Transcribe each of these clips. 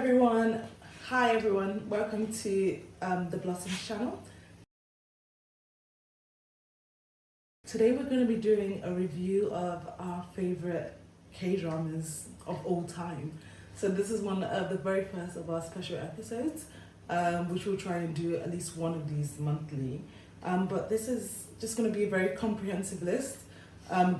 everyone. Hi everyone. Welcome to the Blossoms channel. Today we're going to be doing a review of our favorite K-dramas of all time. So this is one of the very first of our special episodes, which we'll try and do at least one of these monthly. But this is just going to be a very comprehensive list.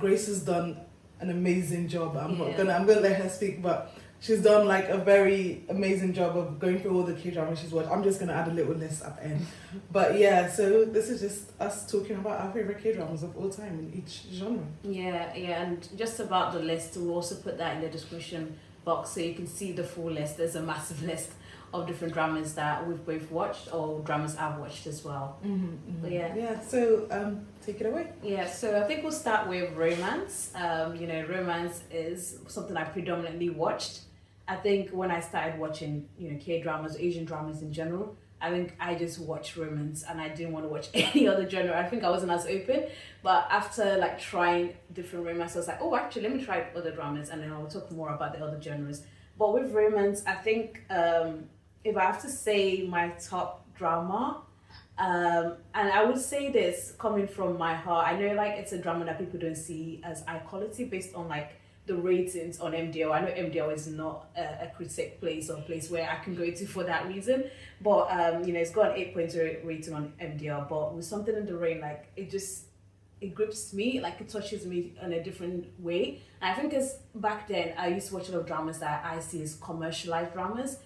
Grace has done an amazing job. I'm gonna let her speak, but she's done like a very amazing job of going through all the K-dramas she's watched. I'm just gonna add a little list at the end. But yeah, so this is just us talking about our favorite K-dramas of all time in each genre. Yeah, and just about the list, we'll also put that in the description box so you can see the full list. There's a massive list of different dramas that we've both watched or dramas I've watched as well. But yeah. So take it away. Yeah, so I think we'll start with romance. Romance is something I predominantly watched. I think when I started watching, K-dramas, Asian dramas in general, I think I just watched romance and I didn't want to watch any other genre. I think I wasn't as open. But after like trying different romance, I was like, oh, actually, let me try other dramas and then I'll talk more about the other genres. But with romance, I think if I have to say my top drama, and I would say this coming from my heart, I know like it's a drama that people don't see as high quality based on like the ratings on MDL. I know MDL is not a critic place or a place where I can go to for that reason, but it's got an 8.0 rating on MDL. But with Something in the Rain, like it grips me, like it touches me in a different way. And I think because back then I used to watch a lot of dramas that I see as commercialized dramas.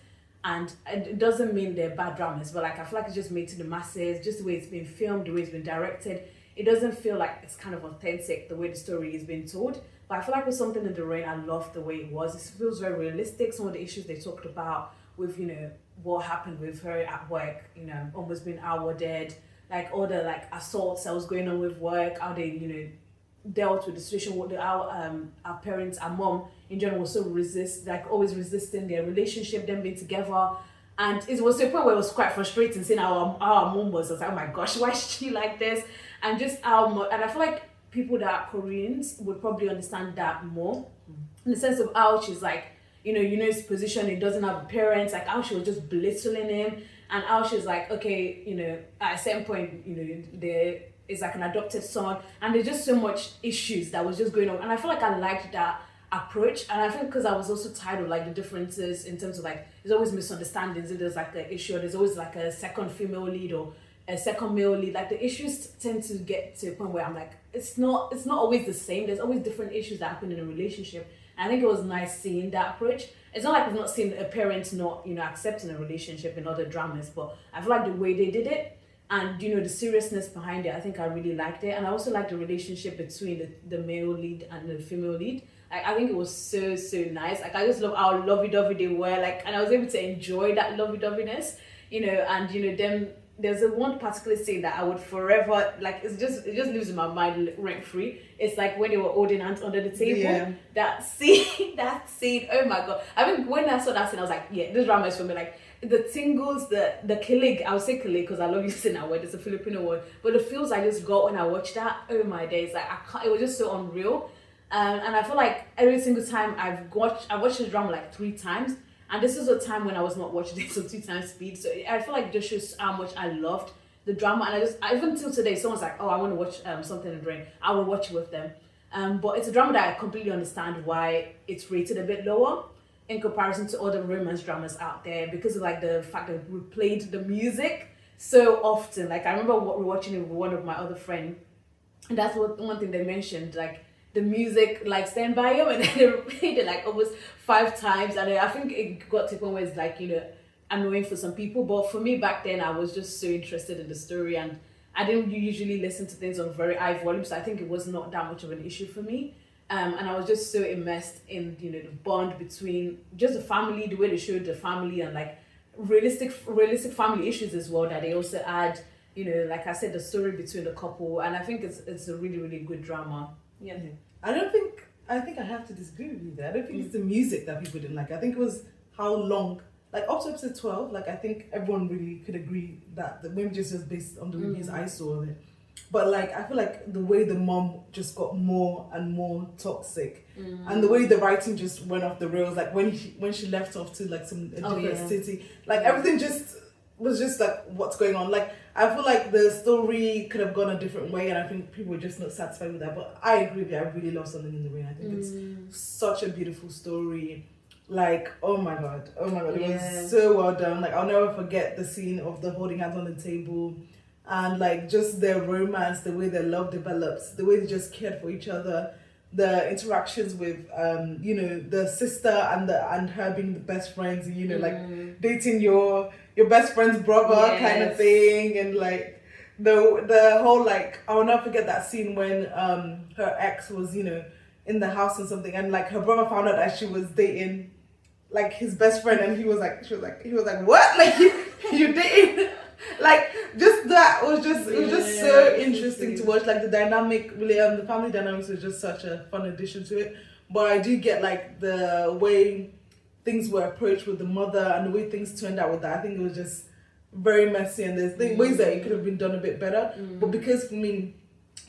And it doesn't mean they're bad dramas, but like I feel like it's just made to the masses, just the way it's been filmed, the way it's been directed. It doesn't feel like it's kind of authentic, the way the story is being told. But I feel like with Something in the Rain, I love the way it was. It feels very realistic. Some of the issues they talked about with, what happened with her at work, almost being awarded, like all the like assaults that was going on with work, how they, dealt with the situation with our parents, our mom in general was so always resisting their relationship, them being together. And it was to a point where it was quite frustrating seeing our mom was. I was like, oh my gosh, why is she like this? And just how much, and I feel like people that are Koreans would probably understand that more in the sense of how she's like, his position, he doesn't have parents, like how she was just belittling him, and how she's like, okay, at a certain point, there is like an adopted son, and there's just so much issues that was just going on. And I feel like I liked that approach, and I think because I was also tired of like the differences in terms of like there's always misunderstandings. If there's like an issue, there's always like a second female lead or a second male lead. Like the issues tend to get to a point where I'm like, it's not always the same. There's always different issues that happen in a relationship. And I think it was nice seeing that approach. It's not like we've not seen a parent not accepting a relationship in other dramas, but I feel like the way they did it and the seriousness behind it, I think I really liked it. And I also liked the relationship between the male lead and the female lead. Like I think it was so nice. Like I just love how lovey-dovey they were. Like, and I was able to enjoy that lovey-doveyness. And them. There's one particular scene that I would forever like. It just lives in my mind rent free. It's like when they were holding hands under the table. Yeah. That scene. Oh my god! I mean, when I saw that scene, I was like, yeah, this drama is for me. Like the tingles, the kilig. I would say kilig because I love using that word. It's a Filipino word. But the feels I just got when I watched that. Oh my days! Like I can't. It was just so unreal. And I feel like every single time I watched this drama like 3 times. And this is a time when I was not watching it on 2 times speed. So I feel like it just shows how much I loved the drama. And even till today, someone's like, oh, I want to watch Something in the Rain. I will watch it with them. But it's a drama that I completely understand why it's rated a bit lower in comparison to other romance dramas out there because of like the fact that we played the music so often. Like I remember watching it with one of my other friends. And that's one thing they mentioned, like, the music like Stand By You, and then they replayed it like almost 5 times, and I think it got to a point where it's like annoying for some people, but for me back then I was just so interested in the story, and I didn't usually listen to things on very high volume, so I think it was not that much of an issue for me, and I was just so immersed in the bond between just the family, the way they showed the family, and like realistic family issues as well that they also add, like I said, the story between the couple, and I think it's a really, really good drama. Yeah. I think I have to disagree with you there. I don't think it's the music that people didn't like. I think it was how long, like up to episode 12, like I think everyone really could agree that maybe just based on the reviews I saw of it. but like I feel like the way the mom just got more and more toxic, and the way the writing just went off the rails. Like when she left off to like a different city, like everything just was just like what's going on. Like I feel like the story could have gone a different way, and I think people were just not satisfied with that. But I agree with you. I really love Something in the Rain. I think it's such a beautiful story. Like oh my god, it was so well done. Like I'll never forget the scene of the holding hands on the table. And like just their romance, the way their love develops, the way they just cared for each other, the interactions with the sister and her being the best friends, like dating your best friend's brother kind of thing, and like the whole like I'll never forget that scene when her ex was in the house and something, and like her brother found out that she was dating like his best friend, and he was like what, like you dating. Like just that was just it was just so interesting to watch. Like the dynamic, really, the family dynamics was just such a fun addition to it. But I do get like the way things were approached with the mother and the way things turned out with that. I think it was just very messy, and there's ways that it could have been done a bit better. But because for me,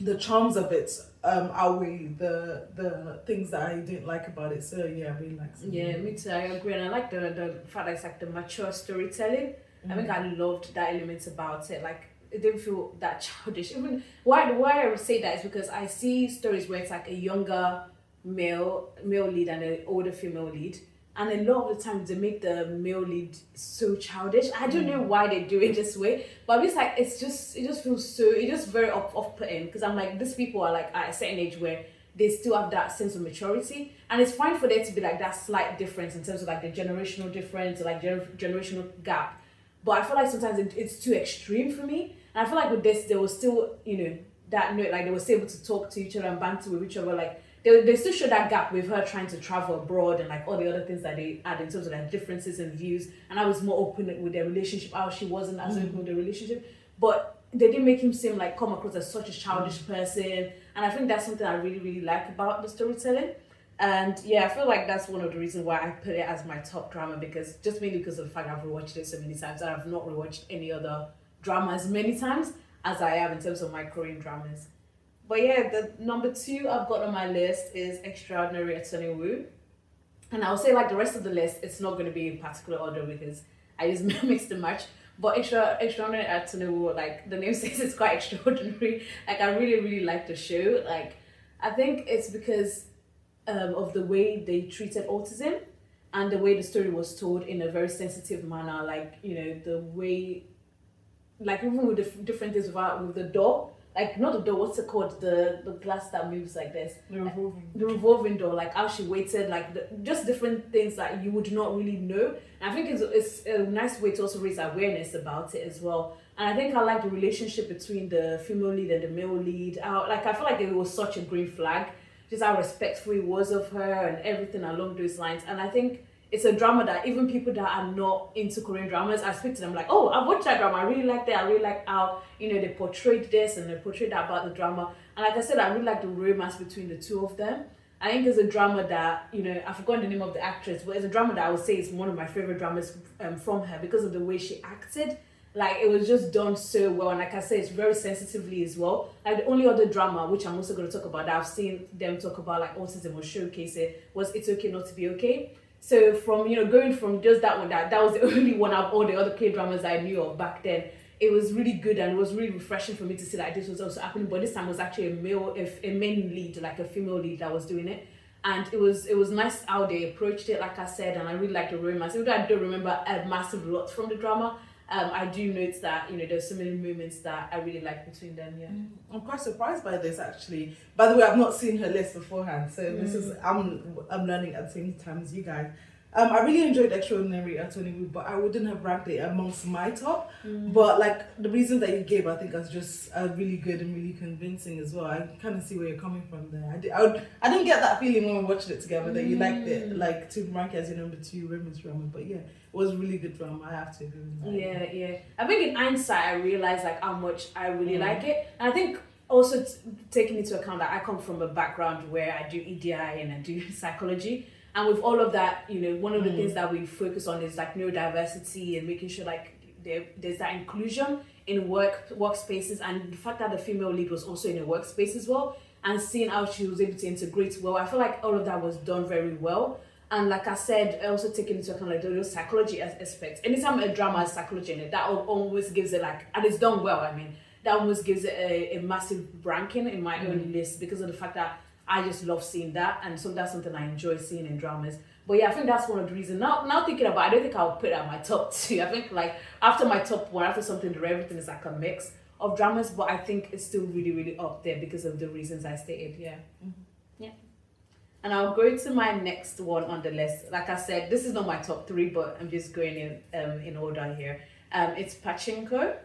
the charms of it outweigh the things that I didn't like about it. So yeah, I really like it. Yeah, me too. I agree, and I like the fact that it's like the mature storytelling. I think I loved that element about it. Like it didn't feel that childish. Even why I would say that is because I see stories where it's like a younger male lead and an older female lead, and a lot of the times they make the male lead so childish. I don't know why they do it this way, but it's like it just feels so very off-putting, because I'm like, these people are like at a certain age where they still have that sense of maturity, and it's fine for there to be like that slight difference in terms of like the generational difference or like generational gap. But I feel like sometimes it's too extreme for me. And I feel like with this, there was still, that note, like they were still able to talk to each other and banter with each other. Like they still showed that gap with her trying to travel abroad and like all the other things that they had in terms of like differences and views. And I was more open with their relationship, how she wasn't as open with the relationship. But they didn't make him seem like come across as such a childish person. And I think that's something I really, really like about the storytelling. And yeah, I feel like that's one of the reasons why I put it as my top drama, because mainly because of the fact I've rewatched it so many times, and I've not rewatched any other drama as many times as I have in terms of my Korean dramas. But yeah, the number 2 I've got on my list is Extraordinary Attorney Woo. And I'll say like the rest of the list, it's not going to be in particular order because I just mixed and match. But Extraordinary Attorney Woo, like the name says, it's quite extraordinary. Like I really, really like the show. Like I think it's because of the way they treated autism and the way the story was told in a very sensitive manner, like the way, like even with the different things with the door, like not the door, what's it called, the glass that moves like this, the revolving door, like how she waited, like just different things that you would not really know. And I think it's a nice way to also raise awareness about it as well. And I think I like the relationship between the female lead and the male lead. I feel like it was such a green flag, just how respectful he was of her and everything along those lines. And I think it's a drama that even people that are not into Korean dramas, I speak to them like, oh, I've watched that drama, I really liked it, I really like how, they portrayed this and they portrayed that about the drama. And like I said, I really like the romance between the two of them. I think it's a drama that, I've forgotten the name of the actress, but it's a drama that I would say is one of my favorite dramas from her because of the way she acted. Like it was just done so well, and like I said, it's very sensitively as well. Like the only other drama, which I'm also going to talk about, that I've seen them talk about like autism or showcase it, was It's Okay Not to Be Okay. So from going from just that one, that was the only one of all the other K-dramas I knew of back then. It was really good, and it was really refreshing for me to see that this was also happening. But this time it was actually a main lead, like a female lead that was doing it. And it was nice how they approached it, like I said, and I really liked the romance. Even though I don't remember a massive lot from the drama, I do note that there's so many moments that I really like between them. Yeah, I'm quite surprised by this actually. By the way, I've not seen her list beforehand, so this is I'm learning at the same time as you guys. I really enjoyed Extraordinary Attorney Woo, but I wouldn't have ranked it amongst my top. But like the reasons that you gave, I think, are just really good and really convincing as well. I kind of see where you're coming from there. I didn't get that feeling when we watched it together that you liked it, like to rank it as your number 2 romance drama. But yeah, it was really good drama. I have to agree with that. Yeah. I think in hindsight, I realized like how much I really like it, and I think also taking into account that I come from a background where I do EDI and I do psychology. And with all of that, one of the things that we focus on is like neurodiversity and making sure like there's that inclusion in workspaces, and the fact that the female lead was also in a workspace as well, and seeing how she was able to integrate well. I feel like all of that was done very well. And like I said, also taking into account like the psychology aspects. Anytime a drama has psychology in it, that almost gives it like, and it's done well, I mean, that almost gives it a massive ranking in my own list, because of the fact that I just love seeing that, and so that's something I enjoy seeing in dramas. But yeah, I think that's one of the reasons. Now thinking about it, I don't think I'll put it at my top 2. I think like after my top 1, after something, everything is like a mix of dramas, but I think it's still really, really up there because of the reasons I stated, yeah. Yeah. And I'll go to my next one on the list. Like I said, this is not my top 3, but I'm just going in order here. It's Pachinko.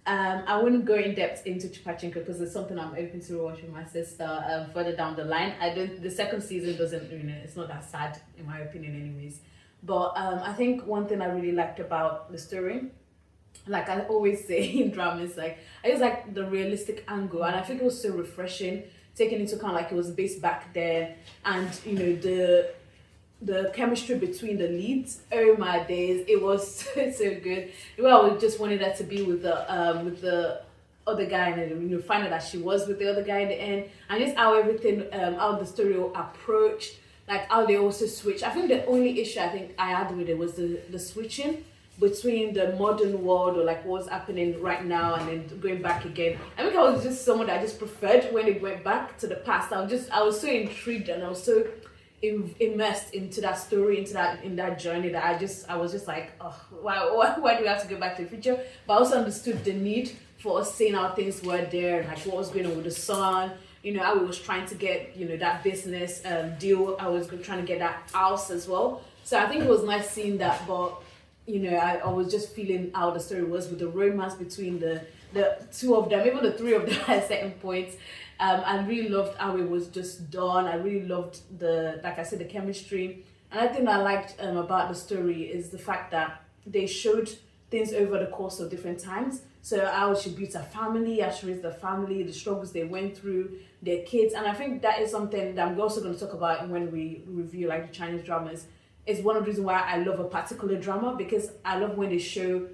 I wouldn't go in depth into Pachinko because it's something I'm open to watch with my sister further down the line. The second season doesn't, it's not that sad in my opinion anyways. But I think one thing I really liked about the story, like I always say in dramas, like I just like the realistic angle, and I think it was so refreshing, taking into account like it was based back then, and the chemistry between the leads. Oh my days, it was so good. Well, we just wanted her to be with the other guy, and find out that she was with the other guy in the end, and just how everything, how the story approached, like how they also switch. I think the only issue I think I had with it was the switching between the modern world, or like what's happening right now, and then going back again. I think I was just someone that I just preferred when it went back to the past. I was so intrigued, and I was so immersed into that story, in that journey, that I was just like, oh, why do we have to go back to the future? But I also understood the need for us seeing how things were there, and like what was going on with the son, how he was trying to get that business deal. I was trying to get that house as well. So I think it was nice seeing that. But I was just feeling how the story was with the romance between the two of them, even the three of them at certain points. I really loved how it was just done. I really loved like I said, the chemistry. And I think I liked about the story is the fact that they showed things over the course of different times. So how she built a family, how she raised the family, the struggles they went through, their kids. And I think that is something that I'm also going to talk about when we review like the Chinese dramas. It's one of the reasons why I love a particular drama, because I love when they show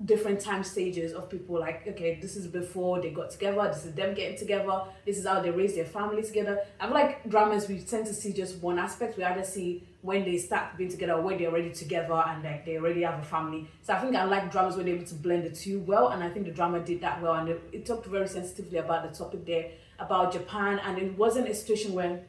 different time stages of people, like, okay, this is before they got together, this is them getting together, this is how they raise their family together. I feel like dramas, we tend to see just one aspect. We either see when they start being together, or when they're already together and like they already have a family. So I think I like dramas when they're able to blend the two well, and I think the drama did that well, and it talked very sensitively about the topic there, about Japan, and it wasn't a situation where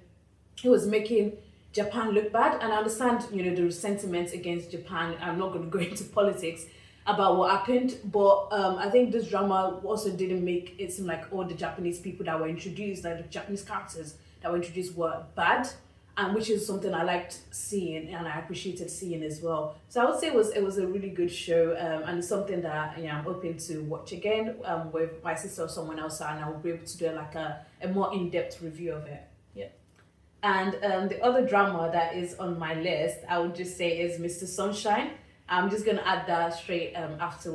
it was making Japan look bad. And I understand, the sentiments against Japan. I'm not going to go into politics about what happened, but I think this drama also didn't make it seem like all the Japanese people that were introduced, like the Japanese characters that were introduced, were bad, and which is something I liked seeing and I appreciated seeing as well. So I would say it was a really good show, and it's something that I'm hoping to watch again with my sister or someone else, and I will be able to do like a more in-depth review of it. Yeah. And the other drama that is on my list, I would just say, is Mr. Sunshine. I'm just gonna add that straight after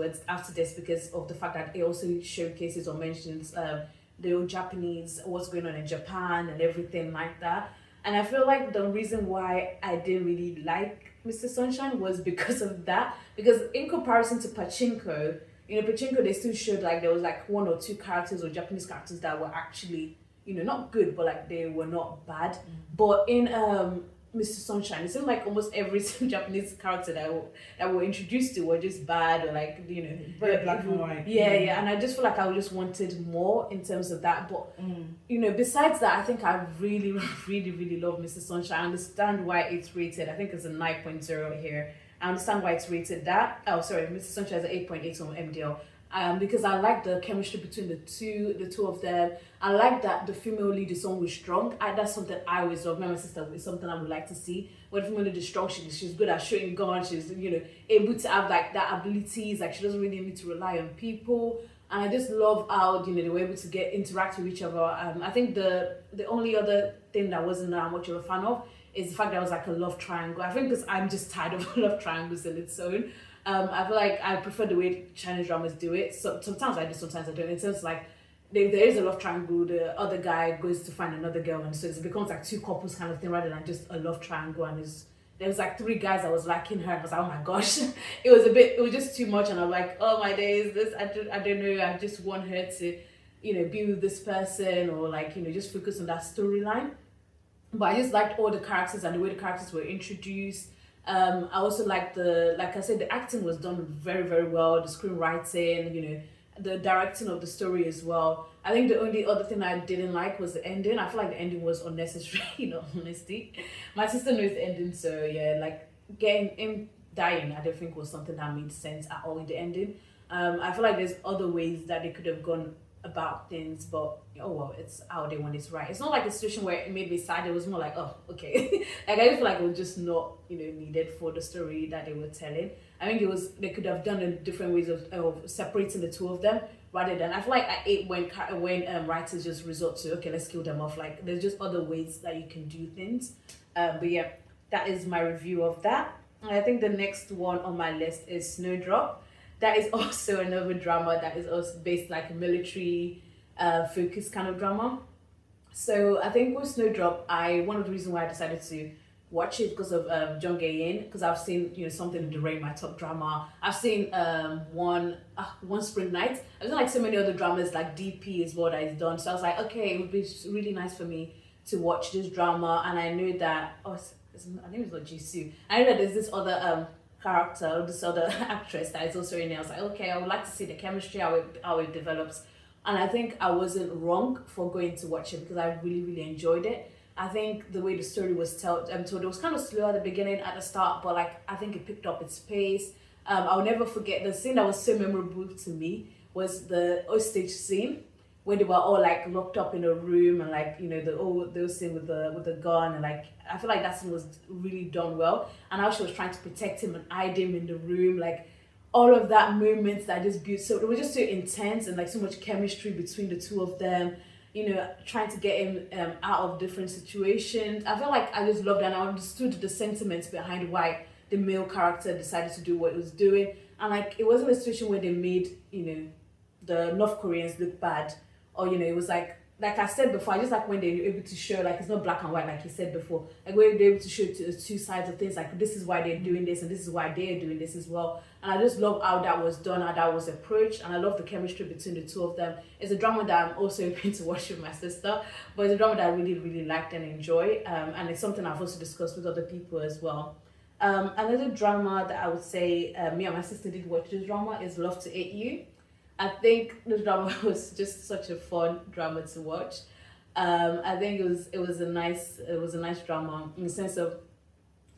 this, because of the fact that it also showcases or mentions the old Japanese, what's going on in Japan and everything like that. And I feel like the reason why I didn't really like Mr. Sunshine was because of that. Because in comparison to Pachinko, Pachinko, they still showed like there was like 1 or 2 characters or Japanese characters that were actually, not good, but like they were not bad. But in Mr. Sunshine, it seemed like almost every Japanese character that we're introduced to were just bad, or like, very black and white. Yeah, and I just feel like I just wanted more in terms of that. But besides that, I think I really, really, really love Mr. Sunshine. I understand why it's rated. I think it's a 9.0 here. I understand why it's rated that. Oh, sorry, Mr. Sunshine is an 8.8 on MDL. Because I like the chemistry between the two of them. I like that the female lead is always strong. That's something I always love. My sister, is something I would like to see. When the female lead is strong, she's good at shooting guns. She's able to have like that abilities. Like she doesn't really need to rely on people. And I just love how they were able to interact with each other. I think the only other thing that wasn't that much of a fan of is the fact that it was like a love triangle. I think because I'm just tired of love triangles in its own. I feel like I prefer the way Chinese dramas do it. So sometimes I do, sometimes I don't. In terms like there is a love triangle, the other guy goes to find another girl, and so it becomes like 2 couples kind of thing rather than just a love triangle, and there was like 3 guys that was liking her. I was like, oh my gosh, it was just too much. And I'm like, oh my days, I don't know. I just want her to, be with this person, or like, just focus on that storyline. But I just liked all the characters and the way the characters were introduced. I also liked like I said, the acting was done very, very well. The screenwriting, the directing of the story as well. I think the only other thing I didn't like was the ending. I feel like the ending was unnecessary, honesty. My sister knows the ending, so yeah, like getting him dying, I don't think was something that made sense at all in the ending. I feel like there's other ways that they could have gone about things, but oh well, it's how they want it right. It's not like a situation where it made me sad. It was more like, oh, okay. Like I just feel like it was just not, needed for the story that they were telling. I think they could have done different ways of separating the two of them, rather than, I feel like I hate when writers just resort to, okay, let's kill them off. Like there's just other ways that you can do things. But yeah, that is my review of that. And I think the next one on my list is Snowdrop. That is also another drama that is also based like a military focused kind of drama. So I think with Snowdrop, one of the reasons why I decided to watch it because of Jeongnyeon, because I've seen something in the rain, my top drama. I've seen one Spring Night. I've seen like so many other dramas, like DP is what I've done. So I was like, okay, it would be really nice for me to watch this drama. And I knew that I think it's not Jisoo. I know that there's this other character, this other actress that is also in there. I was like, okay, I would like to see the chemistry, how it develops. And I think I wasn't wrong for going to watch it because I really, really enjoyed it. I think the way the story was told, it was kind of slow at the beginning, at the start, but like I think it picked up its pace. I'll never forget the scene that was so memorable to me was the hostage scene where they were all like locked up in a room and like those scene with the gun, and like I feel like that scene was really done well, and how she was trying to protect him and hide him in the room, like all of that moments that just built, so it was just so intense and like so much chemistry between the two of them, trying to get him out of different situations. I feel like I just loved that, and I understood the sentiments behind why the male character decided to do what it was doing, and like it wasn't a situation where they made the North Koreans look bad, or it was like I said before, I just like when they're able to show like it's not black and white like you said before, like when they're able to show two sides of things, like this is why they're doing this and this is why they're doing this as well. And I just love how that was done, how that was approached, and I love the chemistry between the two of them. It's a drama that I'm also hoping to watch with my sister, but it's a drama that I really, really liked and enjoy, and it's something I've also discussed with other people as well. Another drama that I would say me and my sister did watch this drama is Love to Hate You. I think the drama was just such a fun drama to watch. I think it was a nice drama in the sense of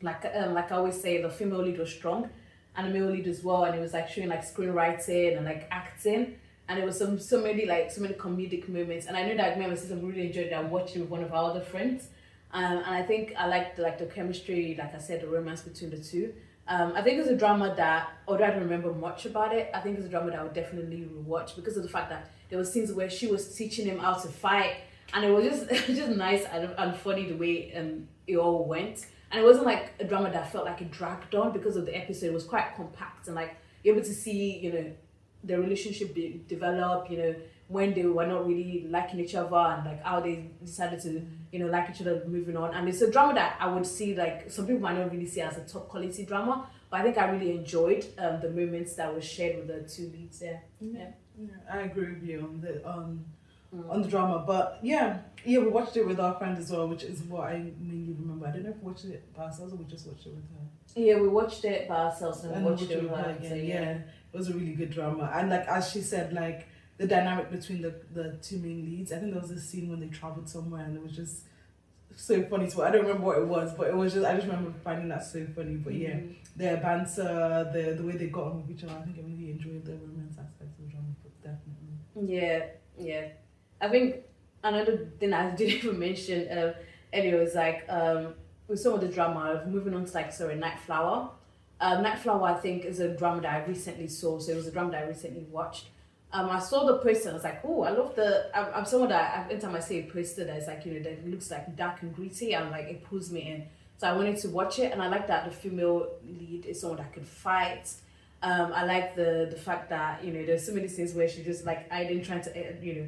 like I always say, the female lead was strong and the male lead as well, and it was like showing like screenwriting and like acting, and it was so many comedic moments, and I know that me and my sister really enjoyed that watching with one of our other friends, and I think I liked the chemistry, like I said, the romance between the two. I think it's a drama that, although I don't remember much about it, I think it's a drama that I would definitely rewatch because of the fact that there were scenes where she was teaching him how to fight, and it was just nice and funny the way it all went. And it wasn't like a drama that felt like it dragged on because of the episode. It was quite compact and like you're able to see, the relationship develop, when they were not really liking each other and like how they decided to, like each other moving on. And it's a drama that I would see, like some people might not really see as a top quality drama, but I think I really enjoyed the moments that were shared with the two leads there. Yeah, I agree with you on the drama, but yeah, we watched it with our friend as well, which is what I mainly remember. I don't know if we watched it by ourselves or we just watched it with her. Yeah, we watched it by ourselves and we watched it with her again. So, yeah, it was a really good drama, and like as she said, like the dynamic between the two main leads. I think there was this scene when they traveled somewhere and it was just so funny to me. I don't remember what it was, but I just remember finding that so funny. But yeah, their banter, the way they got on with each other, I think I really enjoyed the romance aspect of the drama, definitely. Yeah. I think another thing I didn't even mention earlier was like with some of the drama, moving on to Night Flower. Night Flower, I think, is a drama that I recently saw, so it was a drama that I recently watched. I saw the poster and I was like, oh, I love I'm someone that every time I see a poster that's like, that looks like dark and gritty, and like it pulls me in. So I wanted to watch it, and I like that the female lead is someone that could fight. I like the fact that, there's so many scenes where she's just like hiding, trying to,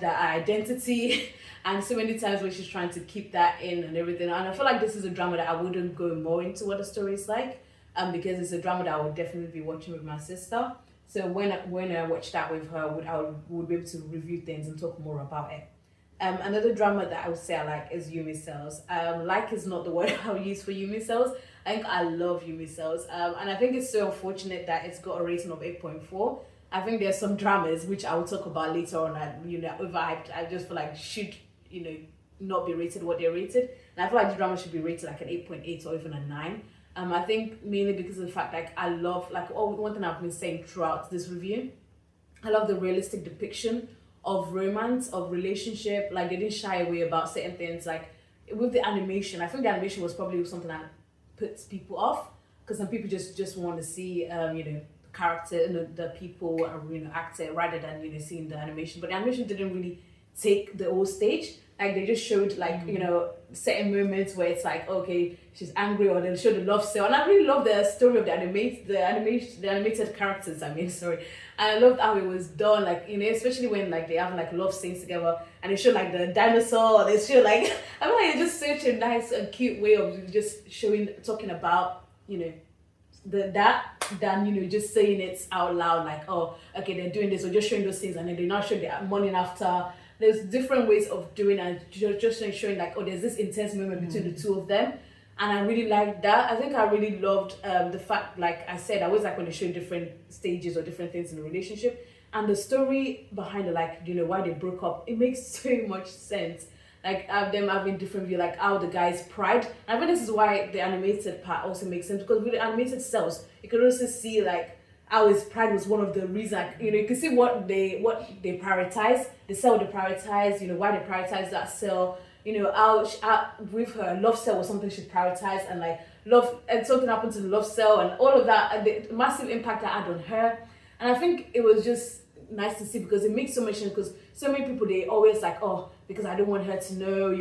that identity, and so many times where she's trying to keep that in and everything. And I feel like this is a drama that I wouldn't go more into what the story is like, because it's a drama that I would definitely be watching with my sister. So when I watch that with her, I would be able to review things and talk more about it. Another drama that I would say I like is Yumi Cells. Like is not the word I'll use for Yumi Cells. I think I love Yumi Cells. And I think it's so unfortunate that it's got a rating of 8.4. I think there's some dramas which I will talk about later on that, overhyped. I just feel like should, not be rated what they're rated. And I feel like the drama should be rated like an 8.8 or even a 9. I think mainly because of the fact like I love one thing I've been saying throughout this review, I love the realistic depiction of romance, of relationship. Like they didn't shy away about certain things. Like with the animation, I think the animation was probably something that puts people off, because some people just want to see character, the people act it rather than seeing the animation. But the animation didn't really take the whole stage. Like they just showed certain moments where it's like, okay, she's angry, or they'll show the love cell. And I really love the story of the animated characters. And I loved how it was done, especially when they have love scenes together, and they show the dinosaur, or they show I mean it's just such a nice and cute way of just talking about than just saying it out loud, oh, okay, they're doing this, or just showing those things and then they not show the morning after. There's different ways of doing and just showing oh, there's this intense moment between the two of them. And I really liked that. I think I really loved the fact, like I said, I always like when they show different stages or different things in a relationship. And the story behind it, why they broke up, it makes so much sense. Them having different view, how the guy's pride. And I think this is why the animated part also makes sense, because with the animated cells, you can also see how his pride was one of the reasons. You can see what they prioritize, the cell they prioritize, why they prioritize that cell. How with her love cell was something she prioritized, and love, and something happened to the love cell and all of that, and the massive impact that had on her. And I think it was just nice to see, because it makes so much sense, because so many people, they always oh, because I don't want her to know,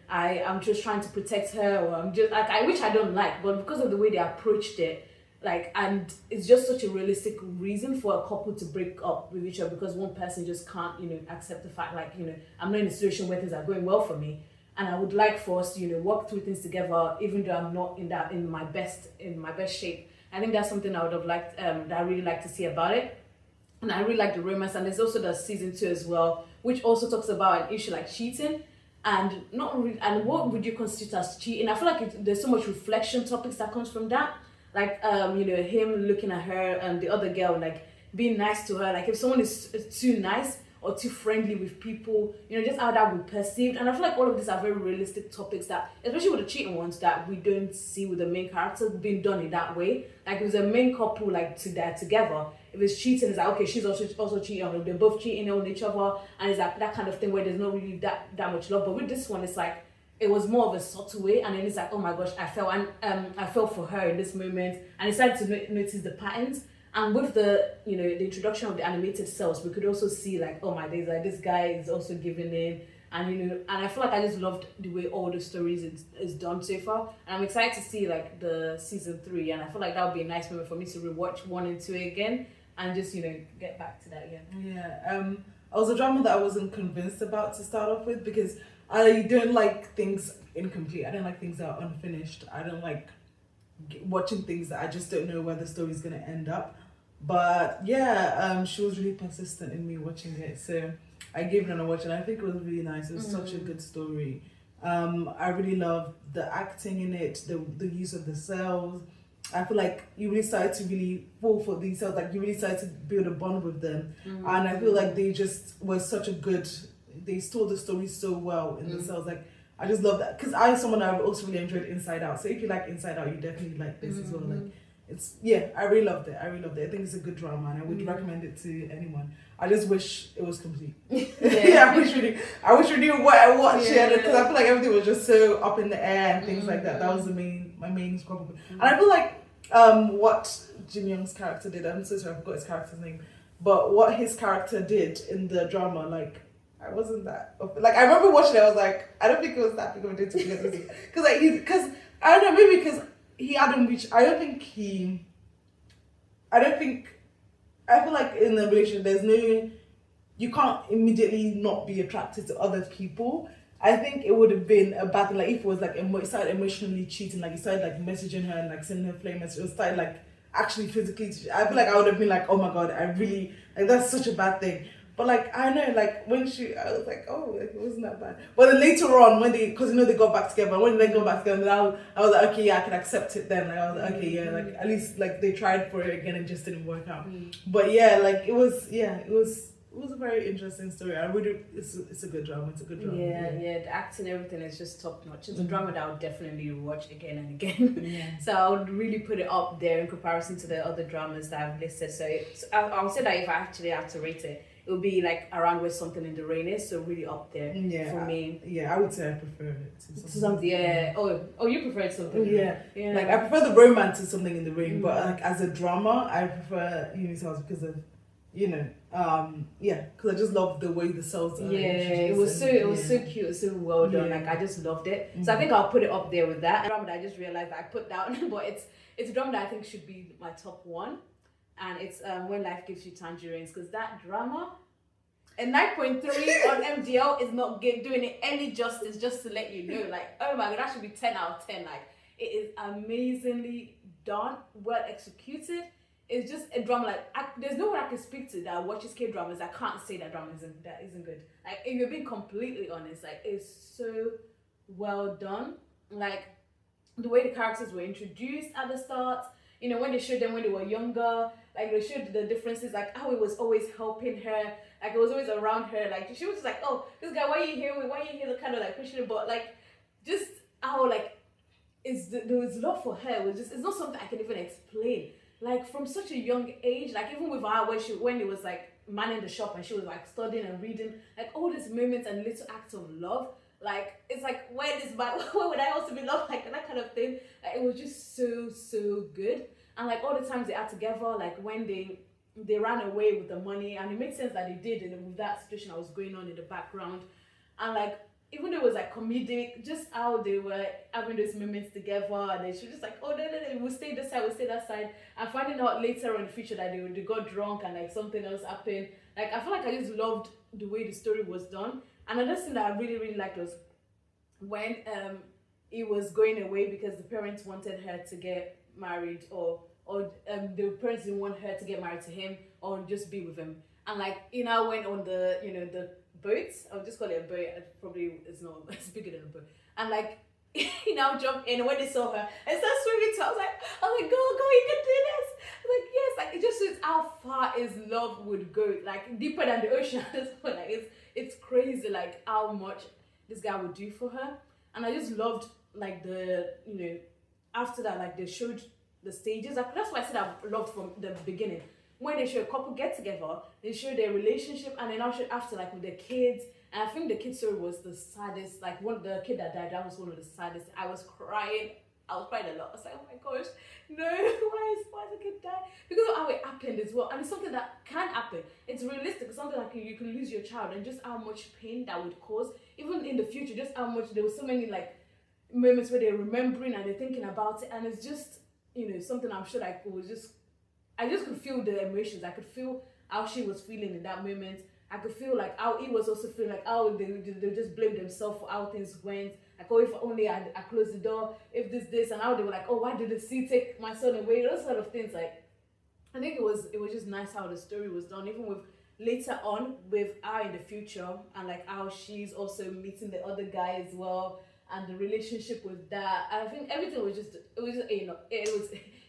I'm just trying to protect her, or I'm just which I don't like, but because of the way they approached it, and it's just such a realistic reason for a couple to break up with each other, because one person just can't accept the fact I'm not in a situation where things are going well for me, and I would like for us to work through things together, even though I'm not in my best shape. I think that's something I would have liked, that I really like to see about it. And I really like the romance. And there's also the season 2 as well, which also talks about an issue like cheating, and and what would you constitute as cheating. I feel like there's so much reflection topics that comes from that, him looking at her and the other girl, being nice to her. If someone is too nice or too friendly with people, just how that would be perceived. And I feel like all of these are very realistic topics that, especially with the cheating ones, that we don't see with the main characters being done in that way. If it's a main couple they're together, if it's cheating, it's okay, she's also cheating, or they're both cheating on each other, and it's that kind of thing where there's not really that much love. But with this one, it's it was more of a subtle way, and then it's oh my gosh, I fell for her in this moment, and I started to notice the patterns. And with the the introduction of the animated cells, we could also see oh my days, this guy is also giving in, and and I feel I just loved the way all the stories is done so far, and I'm excited to see the season 3, and I feel that would be a nice moment for me to rewatch 1 and 2 again, and just get back to that again. Yeah, it was a drama that I wasn't convinced about to start off with, because I don't like things incomplete. I don't like things that are unfinished. I don't like watching things that I just don't know where the story's gonna end up. But yeah, she was really persistent in me watching it, so I gave it a watch, and I think it was really nice. It was such a good story. I really loved the acting in it, the use of the cells. I feel you really started to really fall for these cells, you really started to build a bond with them. And I feel they just were such a good, they told the story so well in the cells. I just love that, because I'm someone I also really enjoyed Inside Out. So if you like Inside Out, you definitely like this as well. I really loved it. I think it's a good drama, and I would recommend it to anyone. I just wish it was complete. Yeah, I wish we knew what I watched, because I feel everything was just so up in the air and things like that. That was my main problem. And I feel what Jeongnyeon's character did, I'm so sorry I forgot his character's name, but what his character did in the drama, I wasn't that I remember watching it, I was I don't think it was that big of a deal to get this, because I don't know, maybe because he hadn't reached, I feel in the relationship there's no, you can't immediately not be attracted to other people. I think it would have been a bad thing, like if it was like it started emotionally cheating, like you started like messaging her and like sending her flame messages, it started like actually physically. I feel like I would have been like, oh my god, I really like that's such a bad thing. But like I know, like when I was like, oh, like, it wasn't that bad. But then later on, when because they got back together. When they got back together, I was like, okay, yeah, I can accept it. Then like, I was like, okay, yeah, like at least like they tried for it again and just didn't work out. But yeah, like it was a very interesting story. I really, it's a good drama. It's a good drama. Yeah, the acting, everything is just top notch. It's a drama that I would definitely watch again and again. Yeah. So I would really put it up there in comparison to the other dramas that I've listed. So I would say that if I actually had to rate it, it would be like around where Something in the Rain is. So really up there for me. Yeah, I would say I prefer it to something. Yeah. Oh, you prefer Something? Yeah. Like I prefer the romance to Something in the Rain, but like as a drama, I prefer Yumi Cells because of. Because I just love the way the cells are. It was so cute, so well done. Like I just loved it. So I think I'll put it up there with that. A drama that I just realized that I put down, but it's a drama that I think should be my top one, and it's When Life Gives You Tangerines, because that drama, a 9.3 on MDL is not doing it any justice. Just to let you know, like oh my god, that should be 10 out of 10. Like it is amazingly done, well executed. It's just a drama. Like there's no one I can speak to that watches K-dramas that can't say that drama isn't good. Like if you're being completely honest, like it's so well done. Like the way the characters were introduced at the start, when they showed them when they were younger, like they showed the differences, like how it was always helping her, like it was always around her, like she was just like, oh, this guy, why are you here? The kind of like pushing it, but like just how like there was love for her. It's not something I can even explain. Like from such a young age, like even with her when it was like manning the shop and she was like studying and reading, like all these moments and little acts of love, like it's like where would I also be loved, like that kind of thing. Like it was just so good. And like all the times they are together, like when they ran away with the money, and it makes sense that they did, and with that situation that was going on in the background, and like even though it was like comedic, just how they were having those moments together, and they should just like, oh no, we'll stay this side, we'll stay that side, and finding out later in the future that they got drunk and like something else happened. Like I feel like I just loved the way the story was done. And another thing that I really liked was when he was going away because the parents wanted her to get married, or the parents didn't want her to get married to him or just be with him, and like went on the the boats. I'll just call it a boat. It probably it's not. It's bigger than a boat. And like he now jumped in, and when they saw her and started swimming, so I was like, go, you can do this. I was like, yes, like it just shows how far his love would go, like deeper than the ocean. Like it's crazy, like how much this guy would do for her. And I just loved like the after that, like they showed the stages. Like, that's why I said I loved from the beginning. When they show a couple get together, they show their relationship, and then after like with their kids. And I think the kid story was the saddest. Like the kid that died, that was one of the saddest. I was crying a lot. I was like, oh my gosh, no, why is the kid die? Because of how it happened as well. And it's something that can happen. It's realistic. It's something like you can lose your child, and just how much pain that would cause, even in the future. Just how much there was so many like moments where they're remembering and they're thinking about it, and it's just something I'm sure like it was just. I just could feel the emotions. I could feel how she was feeling in that moment. I could feel like how he was also feeling, like how they just blamed themselves for how things went. Like, oh, if only I closed the door, if this, and how they were like, oh, why did the sea take my son away? Those sort of things. Like, I think it was just nice how the story was done, even with later on with her in the future, and like how she's also meeting the other guy as well, and the relationship with that. I think everything was just it was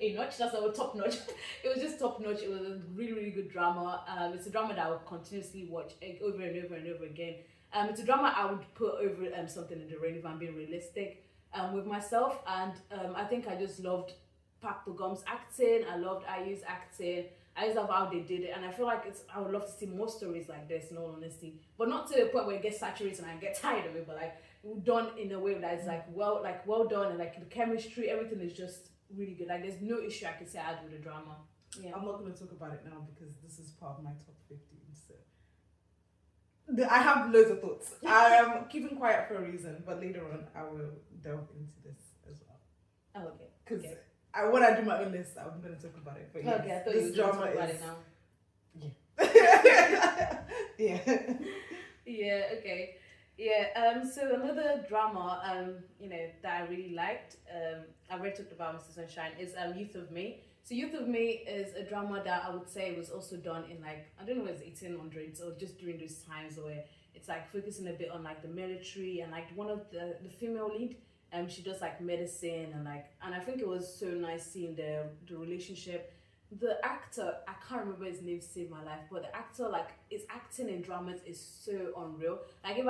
a notch. That's our top notch. It was just top notch. It was a really good drama. It's a drama that I will continuously watch over and over and over again. It's a drama I would put over Something in the Rain if I'm being realistic with myself. And I think I just loved Park Bo-gum's acting. I loved IU's acting. I just love how they did it, and I feel like I would love to see more stories like this, in all honesty. But not to the point where it gets saturated and I get tired of it, but like done in a way that is like well done, and like the chemistry, everything is just really good. Like there's no issue I can say I had with the drama. Yeah. I'm not going to talk about it now because this is part of my top 15. So I have loads of thoughts. I am keeping quiet for a reason, but later on I will delve into this as well. Oh, okay. Because when I do my own list, I'm going to talk about it. But yes, okay, I thought this you were drama talking about is it now. Yeah. Yeah. Yeah, okay. Yeah, so another drama, that I really liked, I already talked about Mr. Sunshine, is Youth of Me. So Youth of Me is a drama that I would say was also done in like, I don't know, if it's 1800s or just during those times where it's like focusing a bit on like the military and like one of the female lead, she does like medicine and like, and I think it was so nice seeing the relationship. The actor, I can't remember his name to save my life, but the actor, like, his acting in dramas is so unreal. Like, if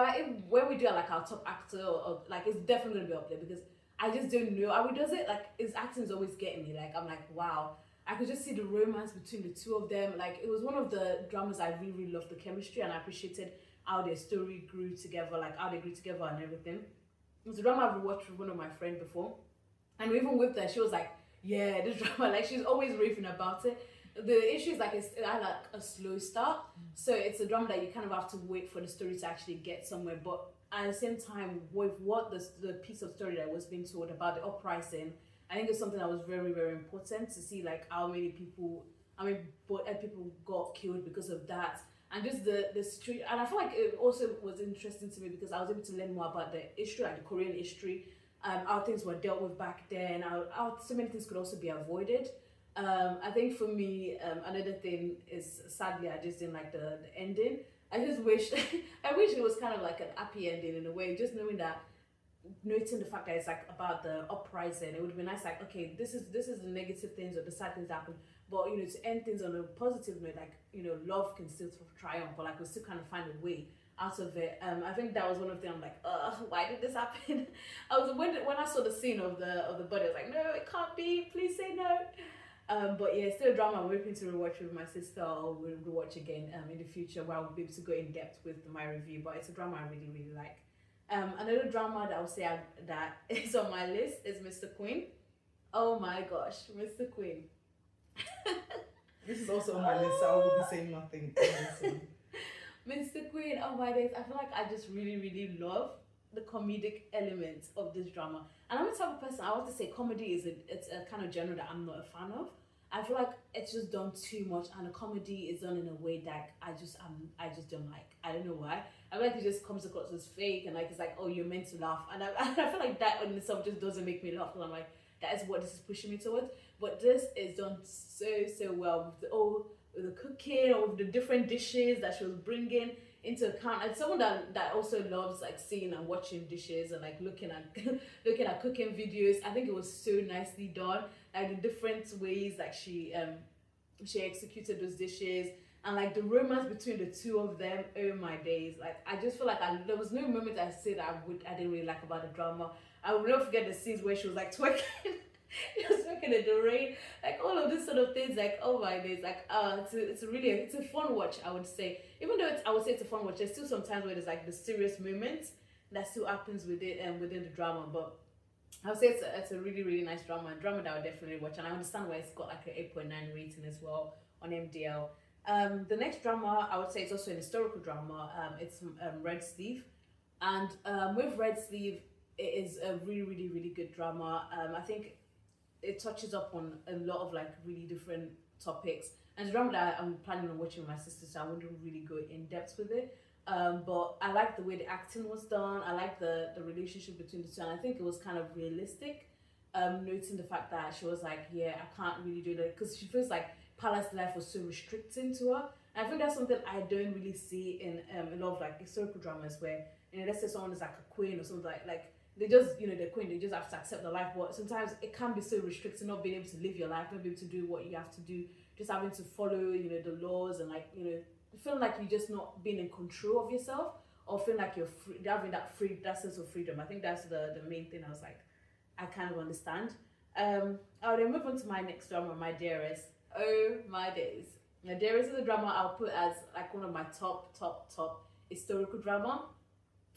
when we do like our top actor, or like, it's definitely gonna be up there because I just don't know how he does it. Like, his acting is always getting me. Like, I'm like, wow. I could just see the romance between the two of them. Like, it was one of the dramas I really, really loved the chemistry, and I appreciated how their story grew together, like how they grew together and everything. It was a drama I've watched with one of my friends before, and even with her, she was like, yeah, this drama, like she's always raving about it. The issue is like I like a slow start, so it's a drama that you kind of have to wait for the story to actually get somewhere. But at the same time, with what the piece of story that was being told about the uprising, I think it's something that was very, very important to see, like how many people, people got killed because of that, and just the situation. And I feel like it also was interesting to me because I was able to learn more about the history, like the Korean history, how things were dealt with back then, how so many things could also be avoided. I think for me, another thing is sadly I just didn't like the ending. I just wish I wish it was kind of like an happy ending in a way, just knowing that, noting the fact that it's like about the uprising. It would be nice, like, okay, this is the negative things or the sad things that happen, but to end things on a positive note, like, love can still triumph, but like we'll still kind of find a way out of it. I think that was one of them. I'm like, why did this happen? I was when I saw the scene of the body, I was like, no, it can't be. Please say no. But yeah, still a drama I'm hoping to rewatch with my sister, or we'll rewatch again in the future where I'll be able to go in depth with my review. But it's a drama I really, really like. Another drama that I would say that is on my list is Mr. Queen. Oh my gosh, Mr. Queen. This is also on my list, so I will be saying nothing. Mr. Queen, oh my days, I feel like I just really, really love the comedic elements of this drama. And I'm the type of person, I want to say comedy it's a kind of genre that I'm not a fan of. I feel like it's just done too much, and the comedy is done in a way that I just don't like. I don't know why. I feel like it just comes across as fake, and like it's like, oh, you're meant to laugh, and I feel like that in itself just doesn't make me laugh, because I'm like, that is what this is pushing me towards. But this is done so well with the cooking, or with the different dishes that she was bringing into account. And someone that also loves like seeing and watching dishes and like looking at looking at cooking videos. I think it was so nicely done, like the different ways like she executed those dishes, and like the romance between the two of them. Oh my days, like I just feel like there was no moment I said I didn't really like about the drama. I will never forget the scenes where she was like twerking. She was twerking in the rain, like all of these sort of things. Like, oh my days, like it's a fun watch, I would say. Even though I would say it's a fun watch, there's still some times where there's like the serious moments that still happens within the drama. But I would say it's a really, really nice drama that I would definitely watch, and I understand why it's got like an 8.9 rating as well on MDL. The next drama I would say is also an historical drama. It's Red Sleeve, and with Red Sleeve, it is a really, really, really good drama. I think it touches up on a lot of like really different topics, and it's a drama that I'm planning on watching with my sister, so I wouldn't really go in depth with it. But I like the way the acting was done. I like the relationship between the two, and I think it was kind of realistic. Noting the fact that she was like, yeah, I can't really do that, because she feels like palace life was so restricting to her. And I think that's something I don't really see in a lot of like historical dramas where, let's say someone is like a queen or something like they just, the queen, they just have to accept the life. But sometimes it can be so restricting, not being able to live your life, not being able to do what you have to do, just having to follow, the laws, and like, feeling like you're just not being in control of yourself, or feeling like you're free, having that sense of freedom. I think that's the main thing. I was like, I kind of understand. I'll then move on to my next drama, My Dearest. Oh my days. My Dearest is a drama I'll put as like one of my top historical drama.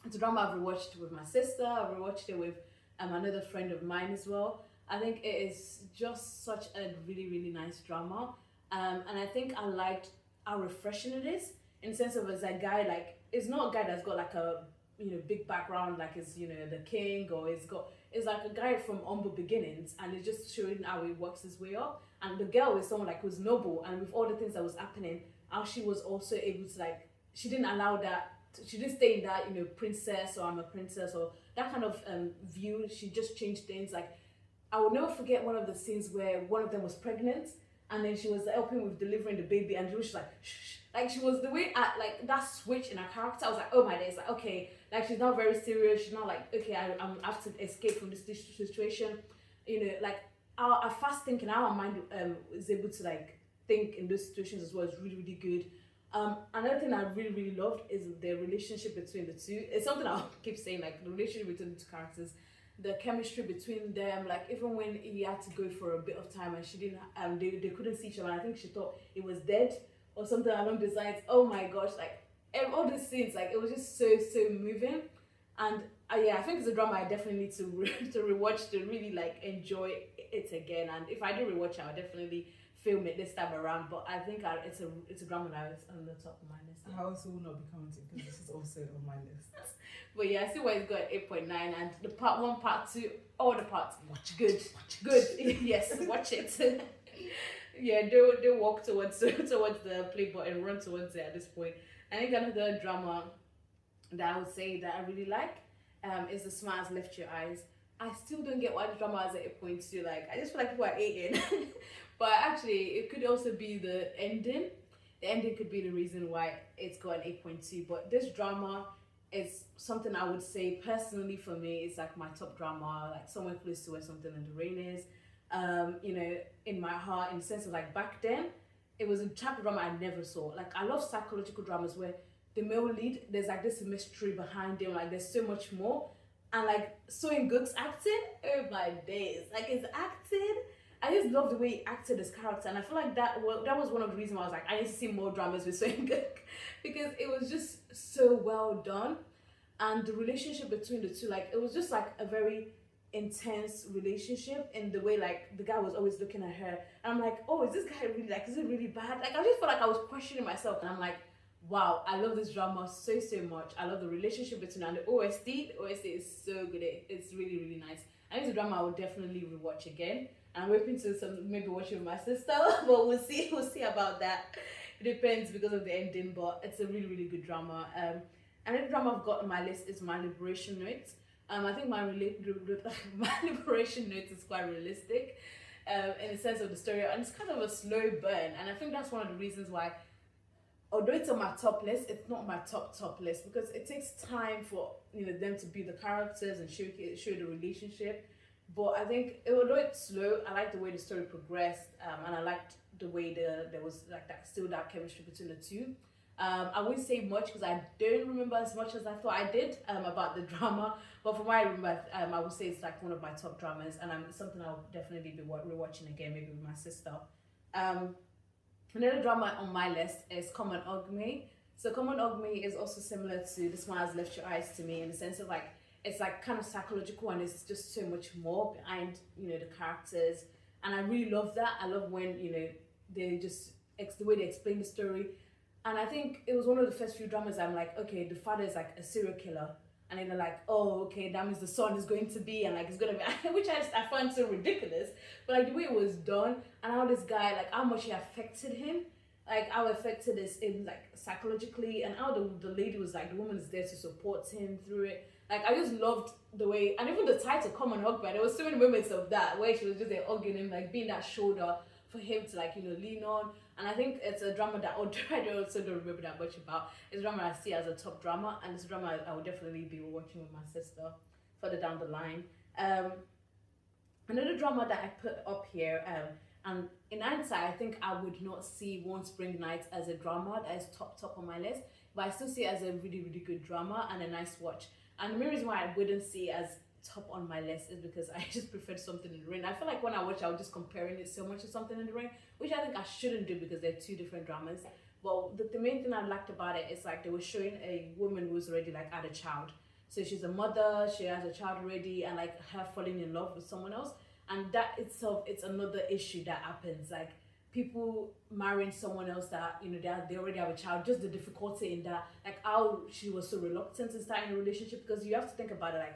It's a drama I've rewatched with my sister. I've rewatched it with another friend of mine as well. I think it is just such a really, really nice drama. And I think I liked how refreshing it is, in the sense of, as a guy, like, it's not a guy that's got like a big background, like it's the king, or it's like a guy from humble beginnings, and it's just showing how he works his way up. And the girl is someone like who's noble, and with all the things that was happening, how she was also able to like she didn't allow that. She didn't stay in that, princess or I'm a princess or that kind of view. She just changed things. Like, I will never forget one of the scenes where one of them was pregnant, and then she was helping with delivering the baby, and she was like, shh. Like, she was the way at like that switch in her character. I was like, oh my days, like, okay, like she's not very serious. She's not like, okay, I have to escape from this situation. Like our fast thinking, our mind is able to like think in those situations as well. Is really really good. Another thing I really really loved is the relationship between the two. It's something I'll keep saying, like the relationship between the two characters, the chemistry between them. Like even when he had to go for a bit of time and she didn't, they couldn't see each other. And I think she thought it was dead or something along those lines. Oh my gosh, like all these scenes, like it was just so moving. And yeah, I think it's a drama I definitely need to to rewatch to really like enjoy it again. And if I do rewatch it, I'll definitely film it this time around. But I think it's a drama that is on the top of my list. I also will not be commenting because this is also on my list. But yeah, I see why it's got 8.9, and the part 1, part 2, all the parts good. Yes, watch it. Yeah, don't walk towards the play button, run towards it at this point. I think another drama that I would say that I really like is The Smiles Left Your Eyes. I still don't get why the drama is at 8.2. Like, I just feel like people are hating. But actually, it could also be the ending. The ending could be the reason why it's got an 8.2. But this drama is something I would say personally for me, it's like my top drama, like somewhere close to where Something in the Rain is. In my heart, in the sense of like back then, it was a type of drama I never saw. Like, I love psychological dramas where the male lead, there's like this mystery behind him, like there's so much more. And like So In-gook's acting, oh my days, like his acting, I just love the way he acted his character, and I feel like that was one of the reasons why I was like, I need to see more dramas with So In-gook because it was just so well done, and the relationship between the two, like it was just like a very intense relationship in the way like the guy was always looking at her, and I'm like, oh, is this guy really like, is it really bad? Like I just felt like I was questioning myself, and I'm like, wow, I love this drama so much. I love the relationship between them, and the OST. The OST is so good. It's really really nice. I think it's a drama I will definitely rewatch again. I'm hoping to maybe watch it with my sister, but we'll see about that. It depends because of the ending, but it's a really really good drama. Another drama I've got on my list is My Liberation Note. I think my Liberation Note is quite realistic in the sense of the story, and it's kind of a slow burn, and I think that's one of the reasons why, although it's on my top list, it's not my top list because it takes time for them to be the characters and show the relationship. But I think although it's slow, I like the way the story progressed, and I liked the way there was like that chemistry between the two. I wouldn't say much because I don't remember as much as I thought I did about the drama, but from what I remember, I would say it's like one of my top dramas, and something I'll definitely be rewatching again, maybe with my sister. Another drama on my list is Common Ogme. So Common Ogme is also similar to The Smiles Left Your Eyes to me in the sense of like, it's like kind of psychological and it's just so much more behind, the characters. And I really love that. I love when, they just, the way they explain the story. And I think it was one of the first few dramas I'm like, okay, the father is like a serial killer. And then they're like, oh, okay, that means the son is going to be, and like it's gonna be, which I find so ridiculous. But like the way it was done, and how this guy, like how much it affected him, like how affected him like psychologically, and how the lady was like, the woman is there to support him through it. Like I just loved the way, and even the title Common Husband, there was so many moments of that where she was just there hugging him, like being that shoulder for him to like lean on. And I think it's a drama that I also don't remember that much about. It's a drama I see as a top drama, and it's a drama I would definitely be watching with my sister further down the line. Another drama that I put up here, and in hindsight, I think I would not see One Spring Night as a drama that is top on my list, but I still see it as a really really good drama and a nice watch. And the main reason why I wouldn't see it as top on my list is because I just preferred Something in the Rain. I feel like when I watch, I was just comparing it so much to Something in the Rain, which I think I shouldn't do because they're two different dramas. But the main thing I liked about it is like they were showing a woman who's already like had a child. So she's a mother, she has a child already, and like her falling in love with someone else. And that itself, it's another issue that happens. Like people marrying someone else that, they already have a child, just the difficulty in that, like how she was so reluctant to start in a relationship, because you have to think about it, like,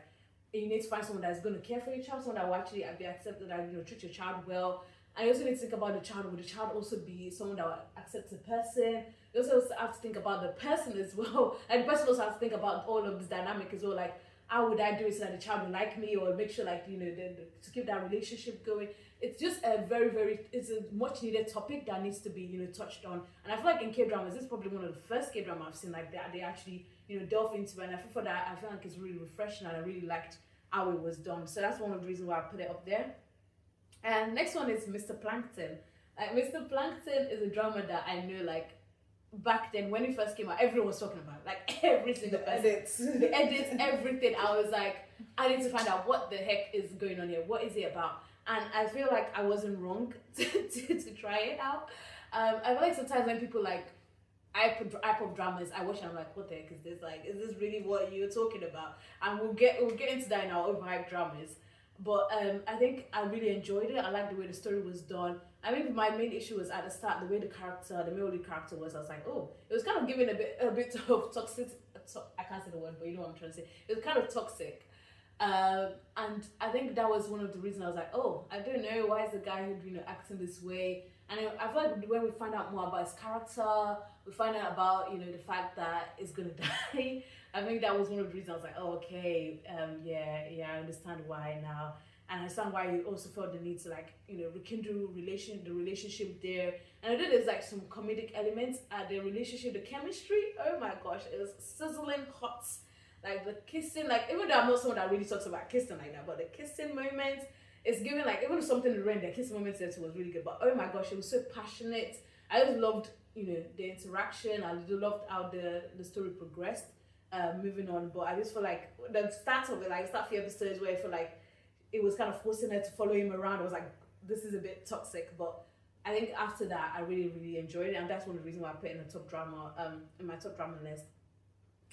you need to find someone that's going to care for your child, someone that will actually be accepted, that treat your child well, And you also need to think about the child. Will the child also be someone that will accept the person? You also have to think about the person as well. And the person also has to think about all of this dynamic as well. Like, how would I do it so that the child will like me, or make sure, like, you know, to keep that relationship going? It's just a it's a much needed topic that needs to be, you know, touched on. And I feel like in K-dramas, this is probably one of the first K-drama I've seen like that. They actually, you know, delve into it. And I feel for that, I feel like it's really refreshing, and I really liked how it was done. So that's one of the reasons why I put it up there. And next one is Mr. Plankton. Like, Mr. Plankton is a drama that I know, like, back then when it first came out, everyone was talking about it. Like, every single person. The edits, everything. I was like, I need to find out what the heck is going on here. What is it about? And I feel like I wasn't wrong to try it out. I feel like sometimes when people like iPop dramas, I watch and I'm like, what the heck is this? Like, is this really what you're talking about? And we'll get into that in our overhyped dramas. But I think I really enjoyed it. I liked the way the story was done. I think my main issue was at the start, the way the male lead character was. I was like, oh, it was kind of giving a bit of toxic. I can't say the word, but you know what I'm trying to say. It was kind of toxic. And I think that was one of the reasons I was like, oh, I don't know, why is the guy, you know, acting this way? And I feel like when we find out more about his character, we find out about, you know, the fact that he's gonna die. I think that was one of the reasons I was like, oh, okay, yeah, I understand why now. And I understand why you also felt the need to, like, you know, rekindle the relationship there. And I know there's like some comedic elements at the relationship, the chemistry. Oh my gosh, it was sizzling hot. Like the kissing, like, even though I'm not someone that really talks about kissing like that, but the kissing moment is giving, like, even something in rain, the kissing moment was really good. But oh my gosh, it was so passionate. I just loved, you know, the interaction. I loved how the story progressed, moving on. But I just feel like the start of it, like, start few episodes where I feel like it was kind of forcing her to follow him around. I was like, this is a bit toxic. But I think after that, I really, really enjoyed it. And that's one of the reasons why I put it in the top drama, in my top drama list.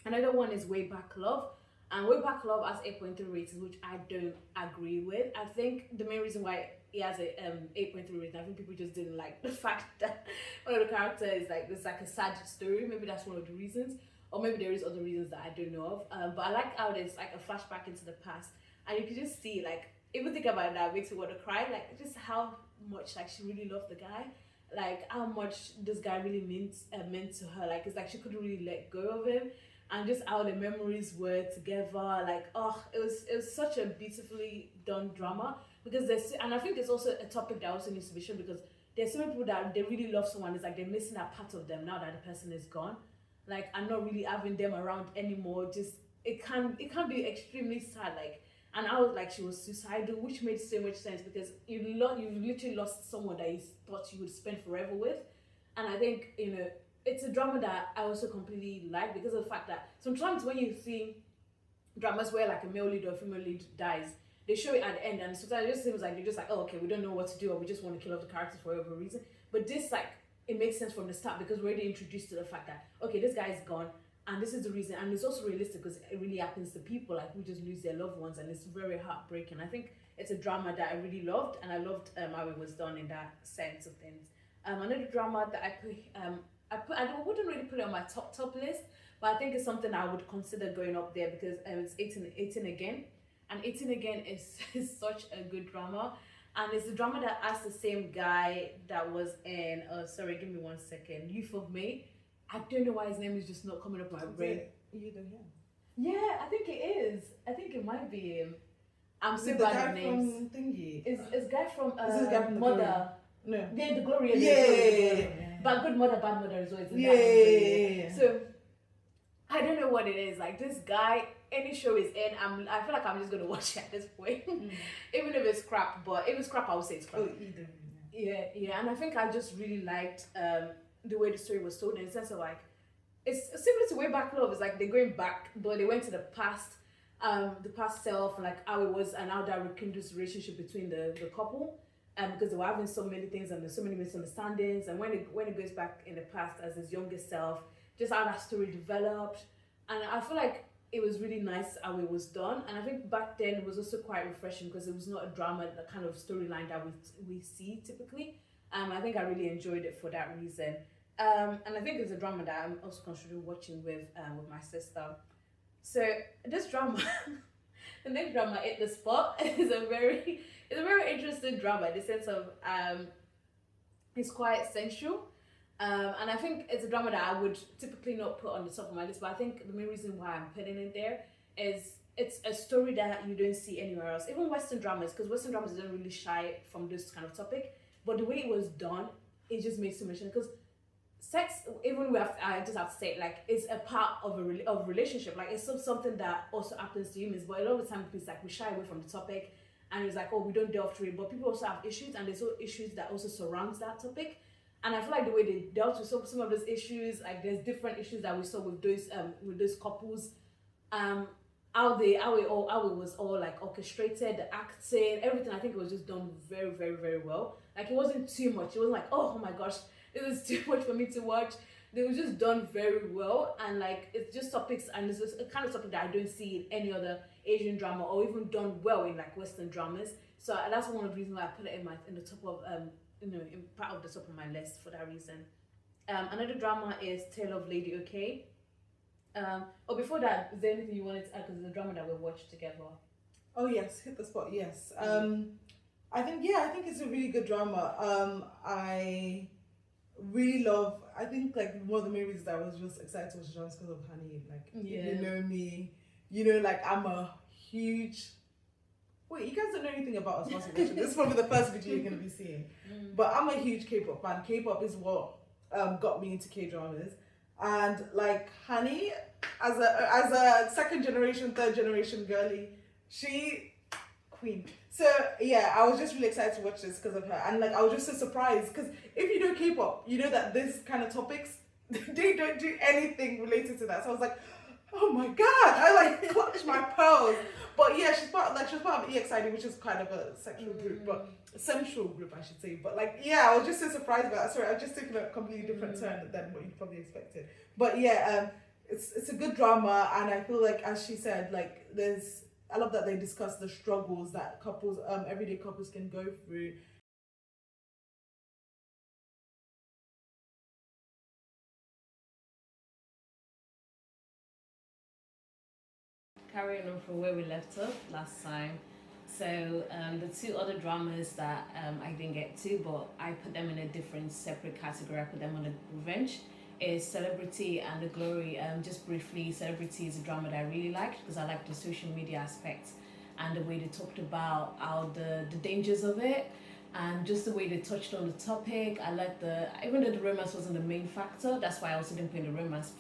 Another one is Way Back Love. And Way Back Love has 8.3 ratings, which I don't agree with. I think the main reason why he has a 8.3 rating, I think people just didn't like the fact that one of the characters is like, it's like a sad story. Maybe that's one of the reasons. Or maybe there is other reasons that I don't know of. But I like how there's like a flashback into the past. And you can just see, like, even think about that, it makes me want to cry. Like, just how much, like, she really loved the guy. Like, how much this guy really meant to her. Like, it's like she couldn't really let go of him. And just how the memories were together, like, oh, it was such a beautifully done drama. Because and I think there's also a topic that also needs to be shown, because there's so many people that they really love someone, it's like they're missing that part of them now that the person is gone. Like, I'm not really having them around anymore. Just it can be extremely sad. Like, and I was like, she was suicidal, which made so much sense, because you've literally lost someone that you thought you would spend forever with. And I think, you know, it's a drama that I also completely like, because of the fact that sometimes when you see dramas where like a male lead or a female lead dies, they show it at the end, and sometimes it just seems like they're just like, oh, okay, we don't know what to do, or we just want to kill off the characters for whatever reason. But this, like, it makes sense from the start, because we're already introduced to the fact that, okay, this guy is gone, and this is the reason. And it's also realistic, because it really happens to people, like, who just lose their loved ones, and it's very heartbreaking. I think it's a drama that I really loved, and I loved how it was done in that sense of things. Another drama that I wouldn't really put it on my top list, but I think it's something I would consider going up there, because it's 18 Again. And 18 Again is such a good drama. And it's a drama that has the same guy that was in, sorry, give me 1 second, Youth of May. I don't know why his name is just not coming up in my brain. You don't know. Yeah, I think it is. I think it might be him. I'm so the bad guy at names. from Thingy? It's guy from Is this the guy from Mother. No. Yeah, the Glory. Yeah. But Good Mother, Bad Mother is always in that. Yeah. So I don't know what it is. Like, this guy, any show is in, I feel like I'm just gonna watch it at this point. Even if it's crap. But if it's crap, I would say it's crap. Oh, either. Yeah. And I think I just really liked the way the story was told, in the sense of, like, it's similar to Way Back Love. It's like they're going back, but they went to the past self, and like how it was, and how that rekindles the relationship between the couple. Because they were having so many things, and there's so many misunderstandings, and when it goes back in the past as his younger self, just how that story developed. And I feel like it was really nice how it was done. And I think back then it was also quite refreshing, because it was not a drama, the kind of storyline that we see typically. I think I really enjoyed it for that reason. And I think it's a drama that I'm also considering watching with my sister. So this drama, The next drama, Hit the Spot, is it's a very interesting drama in the sense of it's quite sensual. And I think it's a drama that I would typically not put on the top of my list, but I think the main reason why I'm putting it there is it's a story that you don't see anywhere else. Even Western dramas, because Western dramas don't really shy from this kind of topic, but the way it was done, it just makes so much sense. Because sex, even we have, I just have to say, like, it's a part of of relationship. Like, it's something that also happens to humans, but a lot of the time it's like we shy away from the topic, and it's like, oh, we don't delve through it. But people also have issues, and there's also issues that also surrounds that topic. And I feel like the way they dealt with some of those issues, like there's different issues that we saw with those couples, how it was all like orchestrated, the acting, everything. I think it was just done very, very, very well. Like, it wasn't too much. It wasn't like, oh my gosh, this is too much for me to watch. It was just done very well, and like, it's just topics, and it's just a kind of topic that I don't see in any other Asian drama, or even done well in like Western dramas. So that's one of the reasons why I put it in the top of in part of the top of my list for that reason. Another drama is Tale of Lady OK. Before that, is there anything you wanted to add? Because it's a drama that we watched together. Oh yes, Hit the Spot. Yes. I think it's a really good drama. I really love. I think like one of the main reasons I was just excited to watch the drama is because of Honey. Like, you know me, like I'm a huge. Wait, you guys don't know anything about us watching this. This is probably the first video you're gonna be seeing. But I'm a huge K-pop fan. K-pop is what got me into K-dramas. And like Honey, as a second generation, third generation girly, she queen. So yeah, I was just really excited to watch this because of her. And like, I was just so surprised because if you know K-pop, you know that this kind of topics, they don't do anything related to that. So I was like, oh my god, I like clutched my pearls. But yeah, she's part of EXID, which is kind of a sexual group, but a sensual group, I should say. But like, yeah, I was just so surprised by that. Sorry, I was just taking a completely different turn than what you probably expected. But yeah, it's a good drama, and I feel like, as she said, like I love that they discuss the struggles that couples, everyday couples can go through. Carrying on from where we left off last time. So the two other dramas that I didn't get to, but I put them in a different separate category. I put them on the revenge, is Celebrity and The Glory. Just briefly, Celebrity is a drama that I really liked because I liked the social media aspect and the way they talked about how the dangers of it, and just the way they touched on the topic. I liked even though the romance wasn't the main factor, that's why I also didn't put in the romance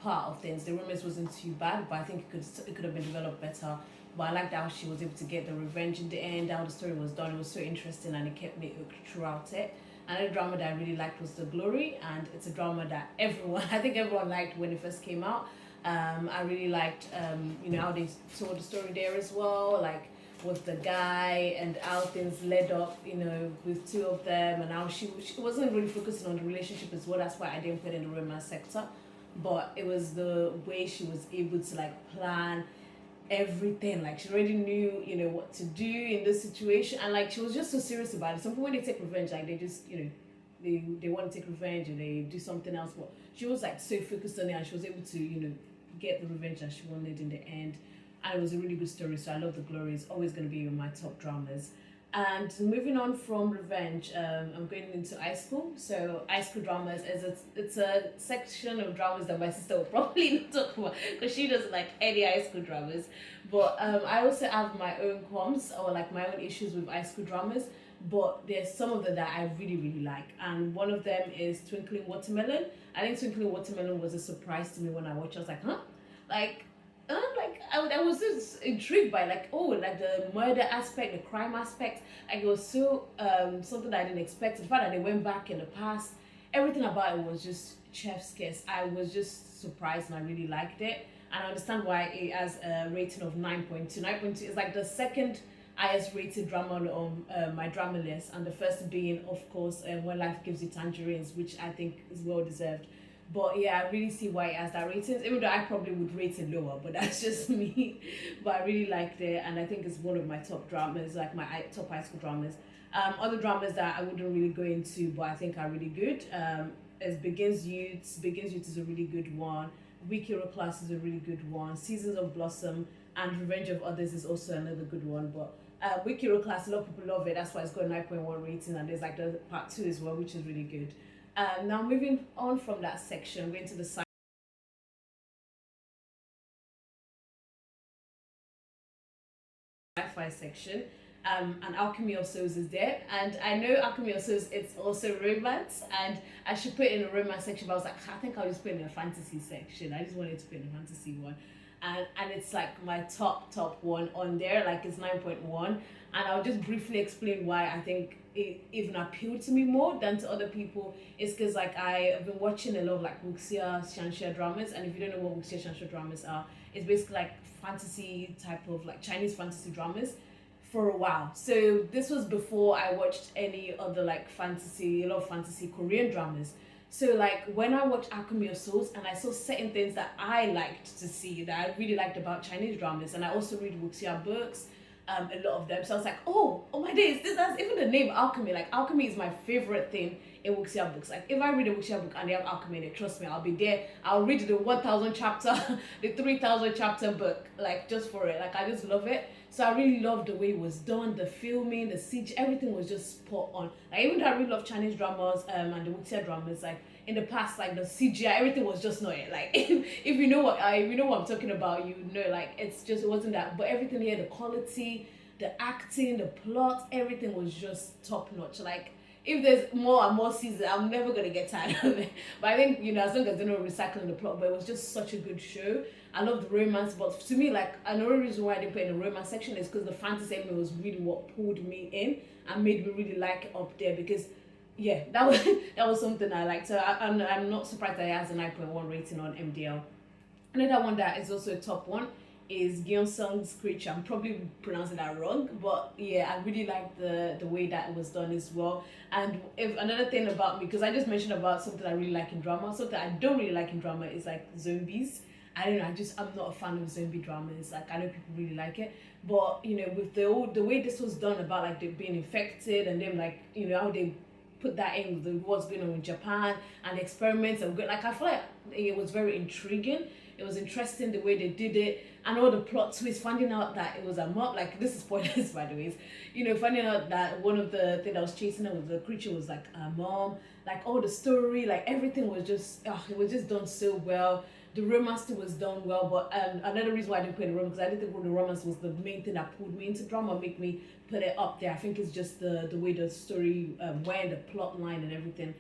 part of things. The romance wasn't too bad, but I think it could have been developed better. But I liked how she was able to get the revenge in the end, how the story was done. It was so interesting, and it kept me hooked throughout it. Another drama that I really liked was The Glory, and it's a drama that I think everyone liked when it first came out. I really liked, how they told the story there as well, like with the guy and how things led up, with two of them, and how she wasn't really focusing on the relationship as well. That's why I didn't put in the romance sector. But it was the way she was able to like plan everything. Like, she already knew, what to do in this situation, and like she was just so serious about it. Some people, when they take revenge, like they just, they want to take revenge and they do something else. But she was like so focused on it, and she was able to, get the revenge that she wanted in the end. And it was a really good story. So I love The Glory. It's always going to be in my top dramas. And moving on from revenge, I'm going into high school. So high school dramas it's a section of dramas that my sister will probably not talk about because she doesn't like any high school dramas. But I also have my own qualms or like my own issues with high school dramas. But there's some of them that I really, really like. And one of them is Twinkling Watermelon. I think Twinkling Watermelon was a surprise to me when I watched it. I was like, huh? I was just intrigued by the murder aspect, the crime aspect. Like, it was so something that I didn't expect. The fact that they went back in the past, everything about it was just chef's kiss. I was just surprised and I really liked it. And I understand why it has a rating of 9.2. 9.2 is like the second highest rated drama on my drama list, and the first being, of course, When Life Gives You Tangerines, which I think is well deserved. But yeah, I really see why it has that rating, even though I probably would rate it lower, but that's just me. But I really liked it, and I think it's one of my top dramas, like my top high school dramas. Other dramas that I wouldn't really go into, but I think are really good, is Begins Youth. Begins Youth is a really good one. Week Hero Class is a really good one. Seasons of Blossom, and Revenge of Others is also another good one. But Wikiro Class, a lot of people love it. That's why it's got a 9.1 rating, and there's like the part 2 as well, which is really good. Now moving on from that section, we're into the sci-fi section. And Alchemy of Souls is there, and I know Alchemy of Souls, it's also romance, and I should put it in a romance section, but I was like, I think I'll just put it in a fantasy section. I just wanted to put in a fantasy one, and it's like my top one on there, like it's 9.1, and I'll just briefly explain why I think it even appealed to me more than to other people. Is because like I've been watching a lot of like wuxia shansha dramas, and if you don't know what wuxia shansha dramas are, it's basically like fantasy type of like Chinese fantasy dramas for a while. So this was before I watched any other like a lot of fantasy Korean dramas. So like when I watched Alchemy of Souls and I saw certain things that I liked to see, that I really liked about Chinese dramas, and I also read wuxia books, a lot of them. So I was like, oh my days, that's even the name Alchemy. Like alchemy is my favorite thing in wuxia books. Like if I read a wuxia book and they have alchemy in it, trust me, I'll be there. I'll read the 1,000 chapter, the 3,000 chapter book, like just for it. Like I just love it. So I really loved the way it was done, the filming, the CG, everything was just spot on. Like even though I really love Chinese dramas and the wuxia dramas, like in the past, like the CGI, everything was just not it. Like if you know what I'm talking about, you know, like it wasn't that. But everything here, the quality, the acting, the plot, everything was just top notch. Like if there's more and more seasons, I'm never gonna get tired of it. But I think, you know, as long as they're not recycling the plot, but it was just such a good show. I love the romance, but to me, like another reason why I didn't put it in the romance section is because the fantasy element was really what pulled me in and made me really like it up there, because yeah, that was something I liked. So I'm not surprised that it has a 9.1 rating on MDL. Another one that is also a top one is Gyeseong Creatures. I'm probably pronouncing that wrong, but yeah, I really like the way that it was done as well. And if another thing about me, because I just mentioned about something I really like in drama, something I don't really like in drama is like zombies. I don't know, I'm not a fan of zombie dramas. Like I know people really like it, but you know, with the way this was done about like they being infected and then like, you know, how they put that in with what's going on in Japan and the experiments and like I feel like it was very intriguing. It was interesting the way they did it, and all the plot twists, finding out that it was a mom. Like this is spoilers by the way, you know, finding out that one of the things that was chasing her with the creature was like a mom. Like all the story, like everything was just it was just done so well. The romance was done well, but another reason why I didn't put it in romance, because I didn't think the romance was the main thing that pulled me into drama, make me put it up there. I think it's just the way the story went, the plot line and everything.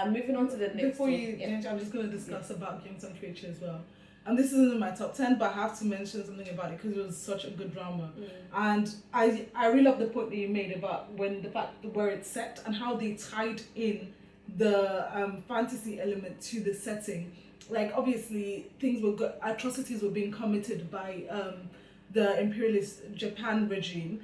Moving on to the next Before one. you, Ginger, I'm just going to discuss about Gyeseong Creatures as well. And this isn't in my top 10, but I have to mention something about it because it was such a good drama. And I really love the point that you made about when the fact where it's set and how they tied in the fantasy element to the setting. Like obviously things were good, atrocities were being committed by the imperialist Japan regime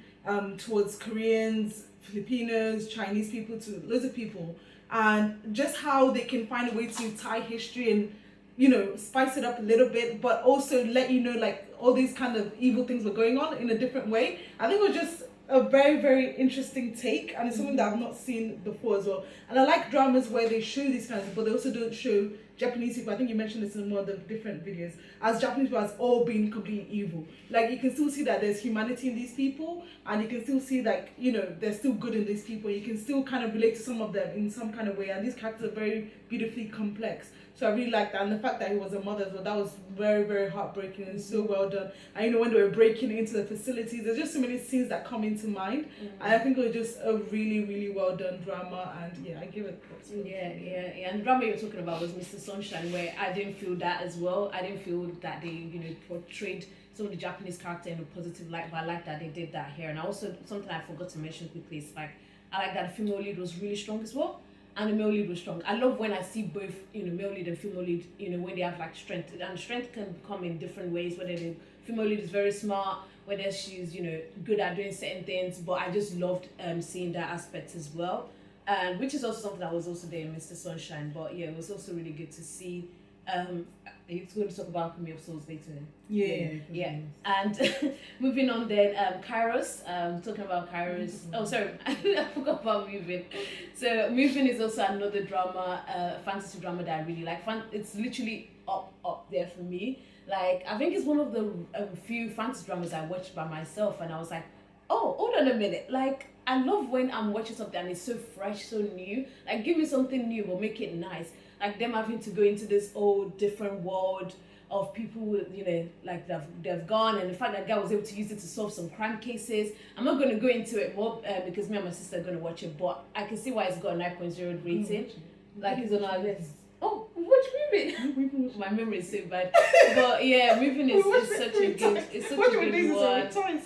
towards Koreans, Filipinos, Chinese people, to loads of people, and just how they can find a way to tie history and, you know, spice it up a little bit, but also let you know like all these kind of evil things were going on in a different way. I think it was just a very, very interesting take, and it's something that I've not seen before as well. And I like dramas where they show these kinds of, but they also don't show Japanese people, I think you mentioned this in one of the different videos, as Japanese people as all being completely evil. Like you can still see that there's humanity in these people, and you can still see like, you know, there's still good in these people. You can still kind of relate to some of them in some kind of way, and these characters are very beautifully complex. So I really like that, and the fact that he was a mother as well, that was very, very heartbreaking and so well done. And you know, when they were breaking into the facilities, there's just so many scenes that come into mind, and I think it was just a really, really well done drama, and yeah, I give it props. Yeah. And the drama you were talking about was Mr. Sunshine, where I didn't feel that as well. I didn't feel that they, you know, portrayed some of the Japanese character in a positive light, but I like that they did that here. And also something I forgot to mention quickly is like I like that the female lead was really strong as well, and the male lead was strong. I love when I see both, you know, male lead and female lead, you know, when they have like strength, and strength can come in different ways. Whether the female lead is very smart, whether she's, you know, good at doing certain things. But I just loved seeing that aspect as well, and which is also something that was also there in Mr. Sunshine. But yeah, it was also really good to see. It's going to talk about Alchemy of Souls later. Yeah. And moving on then, Kairos. Talking about Kairos. Oh, sorry, I forgot about Moving. So Moving is also another drama, fantasy drama that I really like. It's literally up there for me. Like, I think it's one of the few fantasy dramas I watched by myself, and I was like, oh, hold on a minute. Like, I love when I'm watching something and it's so fresh, so new. Like, give me something new, but make it nice. Like, them having to go into this old, different world of people, you know, like they've gone, and the fact that guy was able to use it to solve some crime cases. I'm not going to go into it more because me and my sister are going to watch it, but I can see why it's got a 9.0 rating. Like, it's on our list. Oh, watch Moving. My memory is so bad, but yeah, Moving is such a good. It's such a good one.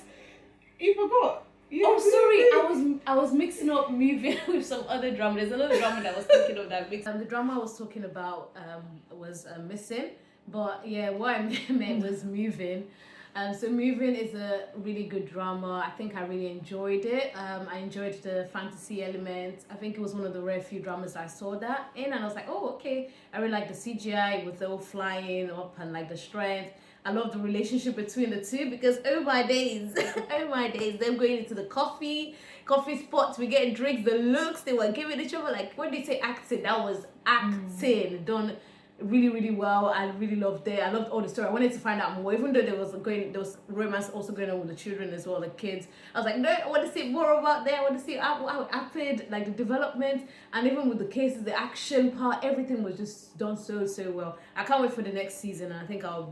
You forgot. I was mixing up Moving with some other drama. There's another drama that I was thinking of that mix. The drama I was talking about was Missing, but yeah, what I meant was Moving. So Moving is a really good drama. I think I really enjoyed it. I enjoyed the fantasy element. I think it was one of the rare few dramas I saw that in, and I was like, oh, okay. I really like the CGI with the all flying up and like the strength. I love the relationship between the two because oh my days, them going into the coffee spots, we getting drinks, the looks they were giving each other. Like when they say acting, that was acting done really, really well. I really loved it. I loved all the story. I wanted to find out more, even though there was romance also going on with the children as well, the kids. I was like, no, I want to see more about that. I want to see how it happened, like the development, and even with the cases, the action part, everything was just done so well. I can't wait for the next season, and I think I'll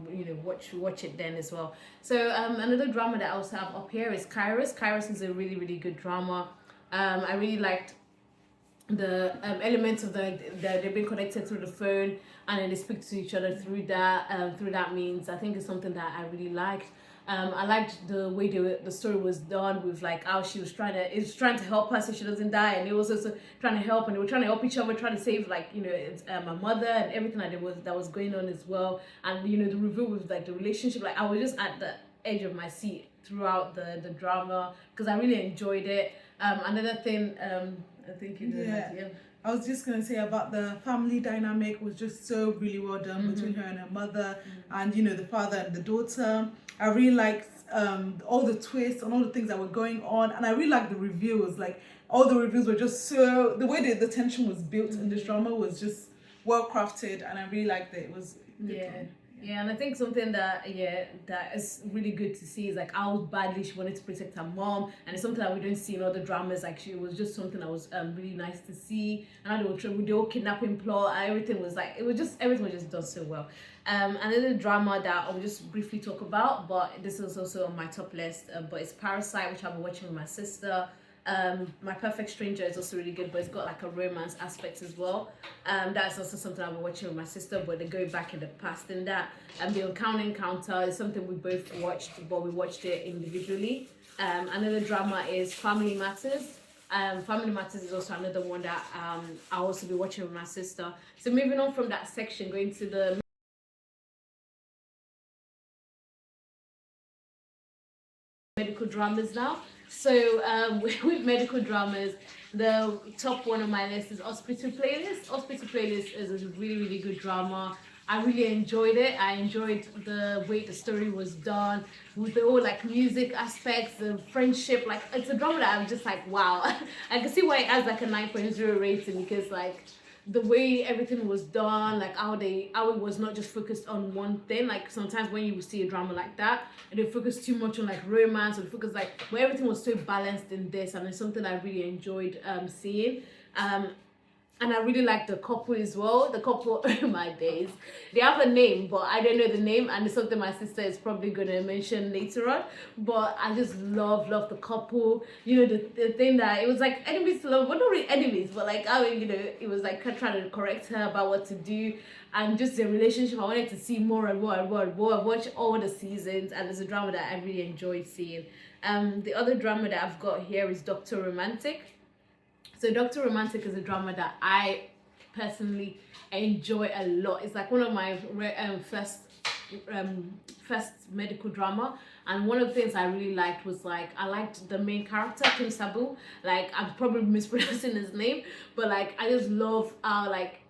watch it then as well. So another drama that I also have up here is Kairos. Kairos is a really, really good drama. I really liked the elements of that they've been connected through the phone, and then they speak to each other through that means. I think it's something that I really liked. I liked the way the story was done with like how she was trying to help her so she doesn't die, and they was also trying to help, and they were trying to help each other, trying to save like my mother and everything that was going on as well. And the reveal with like the relationship, like I was just at the edge of my seat throughout the drama because I really enjoyed it. Another thing, I think you know that, yeah. I was just going to say about the family dynamic was just so really well done between her and her mother and, the father and the daughter. I really liked all the twists and all the things that were going on. And I really liked the reviews. Like, all the reviews were just so... The way the tension was built in this drama was just well crafted. And I really liked it. It was good. Yeah, and I think something that is really good to see is like how badly she wanted to protect her mom, and it's something that we don't see in other dramas. Like, it was just something that was really nice to see, and how they were the whole kidnapping plot, and everything was just done so well. Another drama that I'll just briefly talk about, but this is also on my top list, but it's Parasyte, which I've been watching with my sister. My Perfect Stranger is also really good, but it's got like a romance aspect as well. That's also something I've been watching with my sister, but they go back in the past in that. The Uncanny Encounter is something we both watched, but we watched it individually. Another drama is Family Matters. Family Matters is also another one that I'll also be watching with my sister. So moving on from that section, going to the medical dramas now. So with medical dramas, the top one on my list is Hospital Playlist. Hospital Playlist is a really, really good drama. I really enjoyed it. I enjoyed the way the story was done, with the whole like music aspects, the friendship. Like, it's a drama that I'm just like, wow. I can see why it has like a 9.0 rating, because like the way everything was done, like how it was not just focused on one thing. Like sometimes when you see a drama like that, and they focus too much on like romance, or they focus like, but everything was so balanced in this, and it's something I really enjoyed seeing. And I really like the couple as well. The couple, oh my days. They have a name, but I don't know the name, and it's something my sister is probably going to mention later on. But I just love the couple. The thing that it was like enemies to love, well, not really enemies, but like how, it was like trying to correct her about what to do. And just the relationship, I wanted to see more and more and more and more. I watched all the seasons, and it's a drama that I really enjoyed seeing. The other drama that I've got here is Dr. Romantic. So Dr. Romantic is a drama that I personally enjoy a lot. It's like one of my first medical drama, and one of the things I really liked was like, I liked the main character, Kim Sabu. Like, I'm probably mispronouncing his name, but like I just love how, like,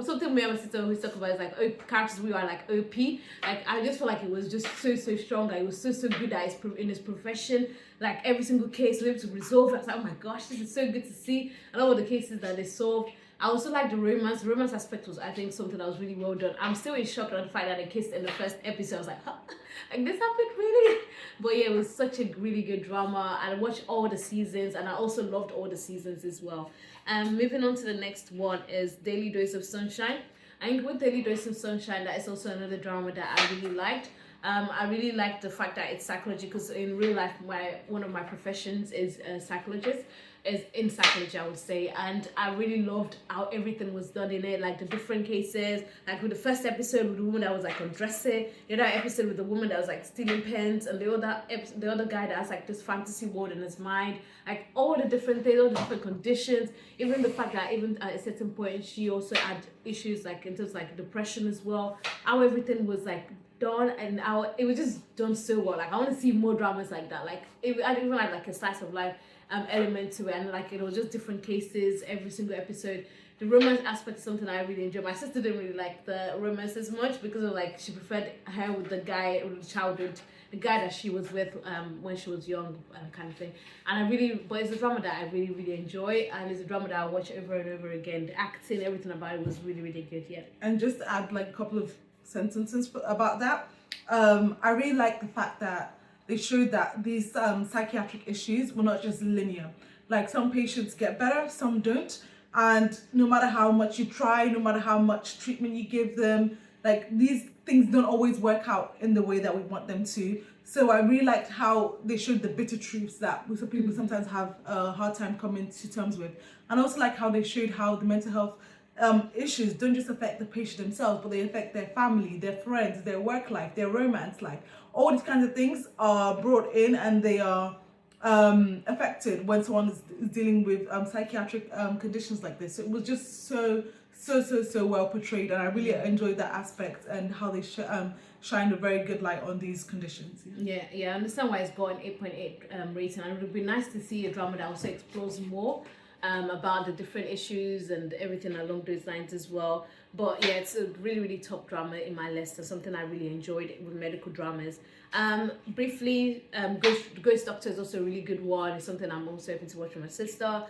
something me and my sister always talk about is like characters we are like OP. Like, I just feel like it was just so strong. Like, it was so good at in his profession. Like, every single case was able to resolve. I was like, oh my gosh, this is so good to see. I love all the cases that they solved. I also like the romance. The romance aspect was, I think, something that was really well done. I'm still in shock at the fact that they kissed in the first episode. I was like, huh? Like this happened really? But yeah, it was such a really good drama. I watched all the seasons, and I also loved all the seasons as well. Moving on to the next one is Daily Dose of Sunshine. I think with Daily Dose of Sunshine, that is also another drama that I really liked. I really like the fact that it's psychology, because in real life, one of my professions is a psychologist, is in psychology, I would say, and I really loved how everything was done in it, like the different cases, like with the first episode with the woman that was like undressing, the other episode with the woman that was like stealing pens, and the other guy that has like this fantasy world in his mind, like all the different things, all the different conditions, even the fact that even at a certain point she also had issues like in terms of like depression as well, how everything was like done, and how it was just done so well. Like I want to see more dramas like that. Like I even had like a slice of life element to it, and like it was just different cases every single episode. The romance aspect is something I really enjoy. My sister didn't really like the romance as much because of like she preferred her with the guy with the childhood, the guy that she was with when she was young, kind of thing. And but it's a drama that I really really enjoy, and it's a drama that I watch over and over again. The acting, everything about it was really really good. Yeah. And just to add like a couple of sentences about that, I really like the fact that they showed that these psychiatric issues were not just linear. Like some patients get better, some don't, and no matter how much you try, no matter how much treatment you give them, like these things don't always work out in the way that we want them to. So I really liked how they showed the bitter truths that some people sometimes have a hard time coming to terms with, and also like how they showed how the mental health issues don't just affect the patient themselves, but they affect their family, their friends, their work life, their romance life. All these kinds of things are brought in, and they are affected when someone is dealing with psychiatric conditions like this. So it was just so well portrayed, and I really enjoyed that aspect and how they shined a very good light on these conditions. Yeah, I understand why it's got an 8.8 rating, and it would be nice to see a drama that also explores more about the different issues and everything along those lines as well. But yeah, it's a really really top drama in my list, and something I really enjoyed with medical dramas. Briefly, Ghost Doctor is also a really good one. It's something I'm also hoping to watch with my sister.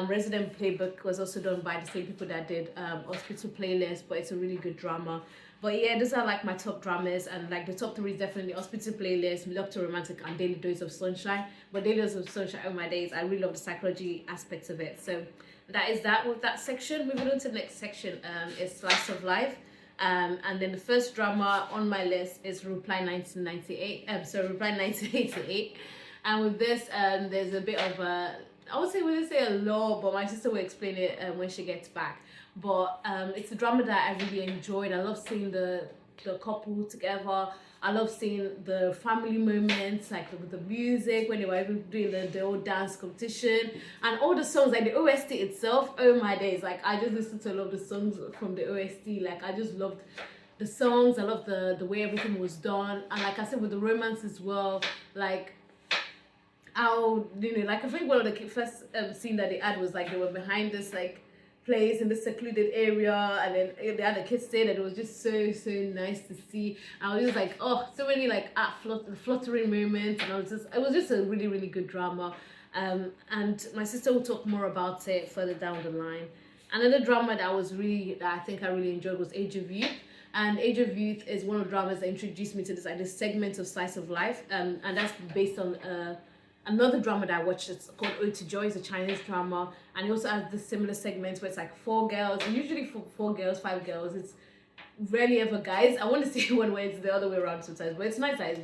Resident Playbook was also done by the same people that did Hospital Playlist, but it's a really good drama. But yeah, those are like my top dramas, and like the top three is definitely Hospital Playlist, Doctor Romantic, and Daily Dose of Sunshine. But Daily Dose of Sunshine over my days, I really love the psychology aspects of it. So that is that with that section. Moving on to the next section is Slice of Life. And then the first drama on my list is Reply 1998. Reply 1988. And with this, there's a bit of a, I would say, we didn't say a law, but my sister will explain it when she gets back. But it's a drama that I really enjoyed. I love seeing the couple together. I love seeing the family moments, like with the music, when they were even doing the old dance competition, and all the songs, like the OST itself. Oh my days, like I just listened to a lot of the songs from the OST. Like I just loved the songs. I loved the way everything was done, and like I said, with the romance as well, like how, like I think one of the first scene that they had was like they were behind this like place in this secluded area, and then they had the kids staying, and it was just so nice to see. I was just like, oh, so many like fluttering moments, and it was just a really really good drama. And my sister will talk more about it further down the line. Another drama that I think I really enjoyed was Age of Youth. And Age of Youth is one of the dramas that introduced me to this segment of Slice of Life, and that's based on another drama that I watched. It's called Ode to Joy. It's a Chinese drama, and it also has this similar segments where it's like 4 girls, and usually 4 girls, 5 girls. It's rarely ever guys. I want to say one way it's the other way around sometimes, but it's nice that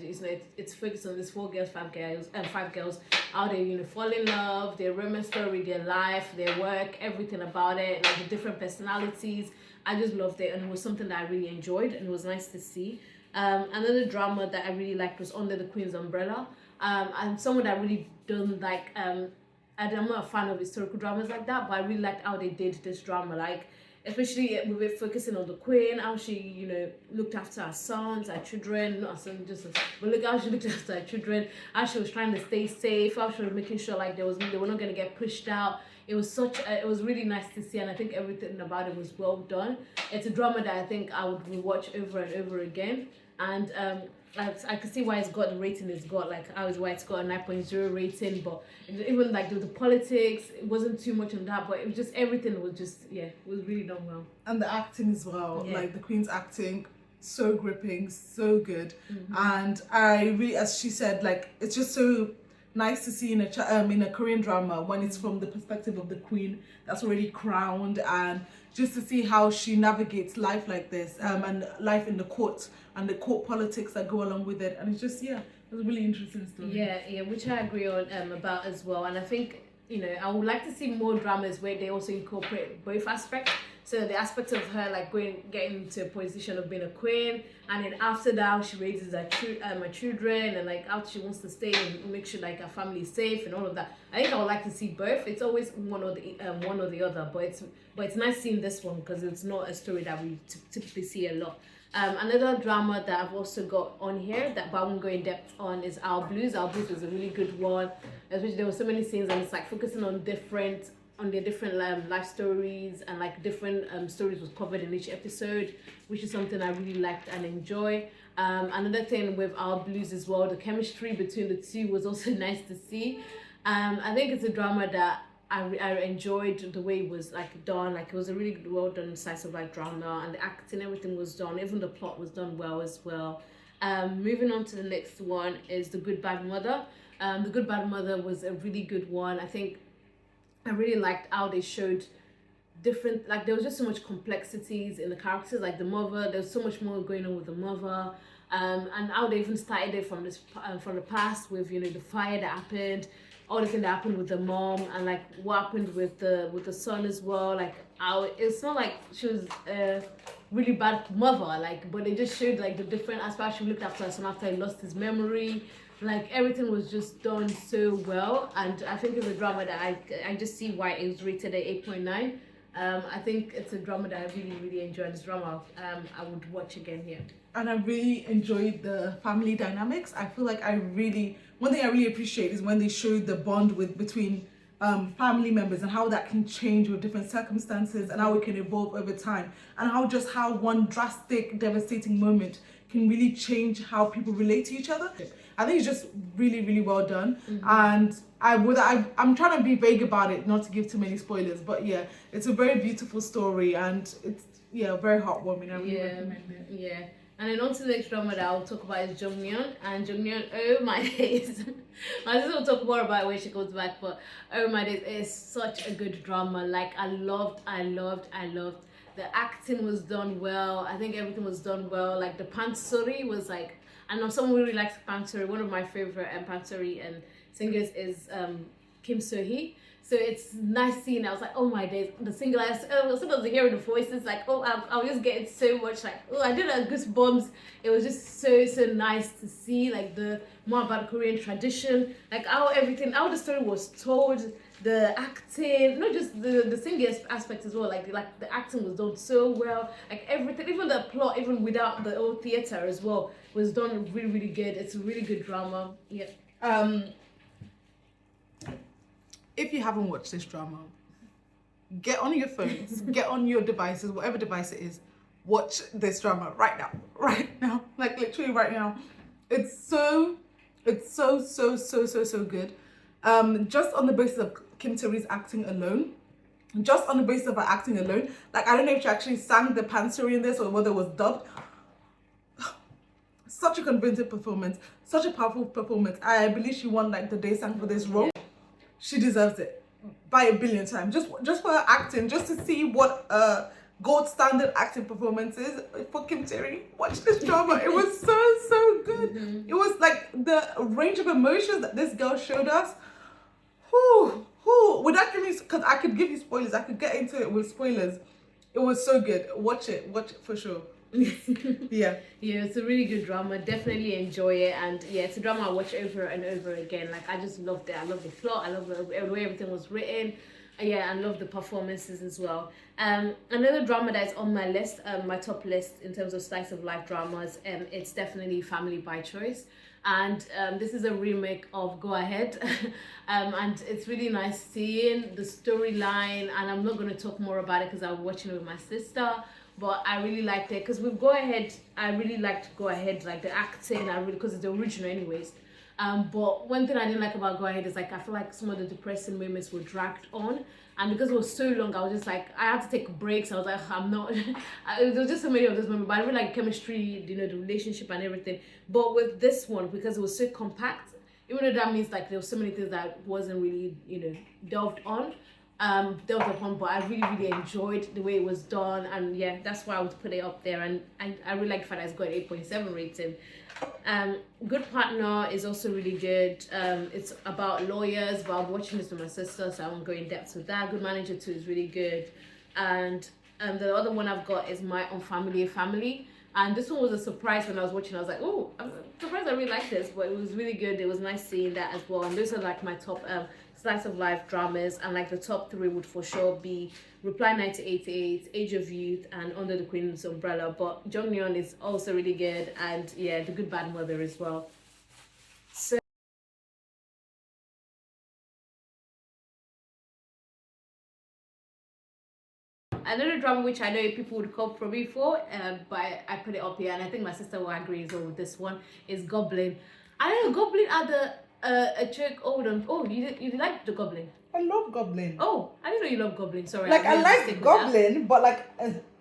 it's focused on this 4 girls, 5 girls, and 5 girls, how they fall in love, their romance story, their life, their work, everything about it, like the different personalities. I just loved it, and it was something that I really enjoyed, and it was nice to see. Another drama that I really liked was Under the Queen's Umbrella. I'm someone that really don't like, I'm not a fan of historical dramas like that, but I really liked how they did this drama, like especially with it focusing on the queen, how she looked after her sons, her children, not her sons, but look how she looked after her children, how she was trying to stay safe, how she was making sure like they were not going to get pushed out. It was really nice to see, and I think everything about it was well done. It's a drama that I think I would rewatch over and over again. and I can see why it's got the rating it's got. Like I was why it's got a 9.0 rating, but even like the politics, it wasn't too much on that, but it was just everything was just it was really done well. And the acting as well, like the Queen's acting, so gripping, so good. And I really, as she said, like it's just so nice to see in a Korean drama when it's from the perspective of the Queen that's already crowned, and just to see how she navigates life like this, and life in the court and the court politics that go along with it. And it's just it was a really interesting story. Yeah, which I agree on about as well. And I think I would like to see more dramas where they also incorporate both aspects. So the aspect of her like getting to a position of being a queen, and then after that how she raises her children, and like how she wants to stay and make sure like her family is safe and all of that. I think I would like to see both. It's always one or the other, but it's nice seeing this one because it's not a story that we typically see a lot. Another drama that I've also got on here that but I won't go in depth on is Our Blues. Our Blues was a really good one, especially there were so many scenes and it's like focusing on their different life stories, and like different stories was covered in each episode, which is something I really liked and enjoy. Another thing with Our Blues as well, the chemistry between the two was also nice to see. I think it's a drama that I enjoyed the way it was like done. Like it was a really well done slice of life drama, and the acting, everything was done. Even the plot was done well as well. Moving on to the next one is The Good Bad Mother. The Good Bad Mother was a really good one. I think I really liked how they showed different, like there was just so much complexities in the characters, like the mother, there's so much more going on with the mother, and how they even started it from the past with the fire that happened, all the things that happened with the mom, and like what happened with the son as well, like how it's not like she was a really bad mother, like, but they just showed like the different aspects. She looked after her son after he lost his memory. Like everything was just done so well, and I think it's a drama that I just see why it was rated at 8.9. I think it's a drama that I really enjoyed. This drama I would watch again here. And I really enjoyed the family dynamics. I feel like one thing I really appreciate is when they showed the bond between family members and how that can change with different circumstances and how it can evolve over time, and how one drastic, devastating moment can really change how people relate to each other. I think it's just really well done. And I'm trying to be vague about it, not to give too many spoilers, but yeah, it's a very beautiful story, and it's very heartwarming. I really recommend it. Yeah. And then on to the next drama that I'll talk about is Jeongnyeon. And Jeongnyeon, oh my days. My sister will talk more about it when she comes back, but oh my days, it's such a good drama. Like I loved. The acting was done well. I think everything was done well. Like the pansori was like, I know someone really likes pansori. One of my favorite pansori and singers is Kim So-hee. So it's nice seeing. I was like, oh my days, the single. As soon as I hear the voices, like, oh, I was just getting so much like, oh, I did have goosebumps. It was just so nice to see like the more about Korean tradition, like how the story was told, the acting, not just the singing aspect as well. Like the acting was done so well. Like everything, even the plot, even without the old theater as well, was done really good. It's a really good drama. Yeah. If you haven't watched this drama, get on your phones, get on your devices, whatever device it is, watch this drama right now, like literally right now. It's so good. Just on the basis of Kim Tae-ree's acting alone, like I don't know if she actually sang the pansori in this or whether it was dubbed. Such a convincing performance, such a powerful performance. I believe she won like the Daesang for this role. She deserves it by 1 billion times. Just for her acting, just to see what gold standard acting performance is for Kim Tae-ree. Watch this drama. It was so good. It was like the range of emotions that this girl showed us. Without giving, because I could give you spoilers, I could get into it with spoilers. It was so good. Watch it for sure. Yeah, it's a really good drama. Definitely enjoy it, and it's a drama I watch over and over again. Like I just loved it. I love the plot. I love the way everything was written. I love the performances as well. Another drama that is on my list, my top list in terms of slice of life dramas, it's definitely Family by Choice. And this is a remake of Go Ahead. And it's really nice seeing the storyline, and I'm not going to talk more about it because I'm watching it with my sister. but I really liked it because with Go Ahead, I really liked Go Ahead, like the acting, I really, because it's the original anyways. But one thing I didn't like about Go Ahead is like I feel like some of the depressing moments were dragged on, and because it was so long, I was just like I had to take breaks. I was like I'm not. There was just so many of those moments, but I really like chemistry, you know, the relationship and everything. But with this one, because it was so compact, even though that means like there were so many things that wasn't really, you know, delved upon, but I really enjoyed the way it was done, and yeah, that's why I would put it up there. And I really like the fact that it's got an 8.7 rating. Good Partner is also really good. It's about lawyers, but I'm watching this with my sister, so I won't go in depth with that. Good Manager 2 is really good. And the other one I've got is My Unfamiliar Family. And this one was a surprise when I was watching. I was like, oh, I'm surprised I really like this, but it was really good. It was nice seeing that as well. And those are like my top slice of life dramas, and like the top 3 would for sure be Reply 1988, Age of Youth, and Under the Queen's Umbrella. But Jeongnyeon is also really good, and yeah, The Good Bad Mother as well. So another drama which I know people would come for me for, but I put it up here, and I think my sister will agree as well with this one, is Goblin. I don't know, Goblin are the a trick. Oh, you like the Goblin? I love Goblin. Oh, I didn't know you love Goblin. Sorry. Like I like Goblin, but like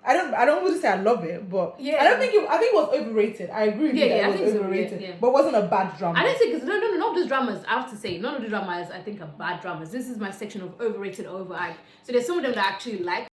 I don't really say I love it, but yeah, I think it was overrated. I agree with you that it was overrated, so, yeah. but it wasn't a bad drama. I don't think it's none of those dramas. I have to say, none of the dramas I think are bad dramas. This is my section of overrated, overhyped. So there's some of them that I actually like.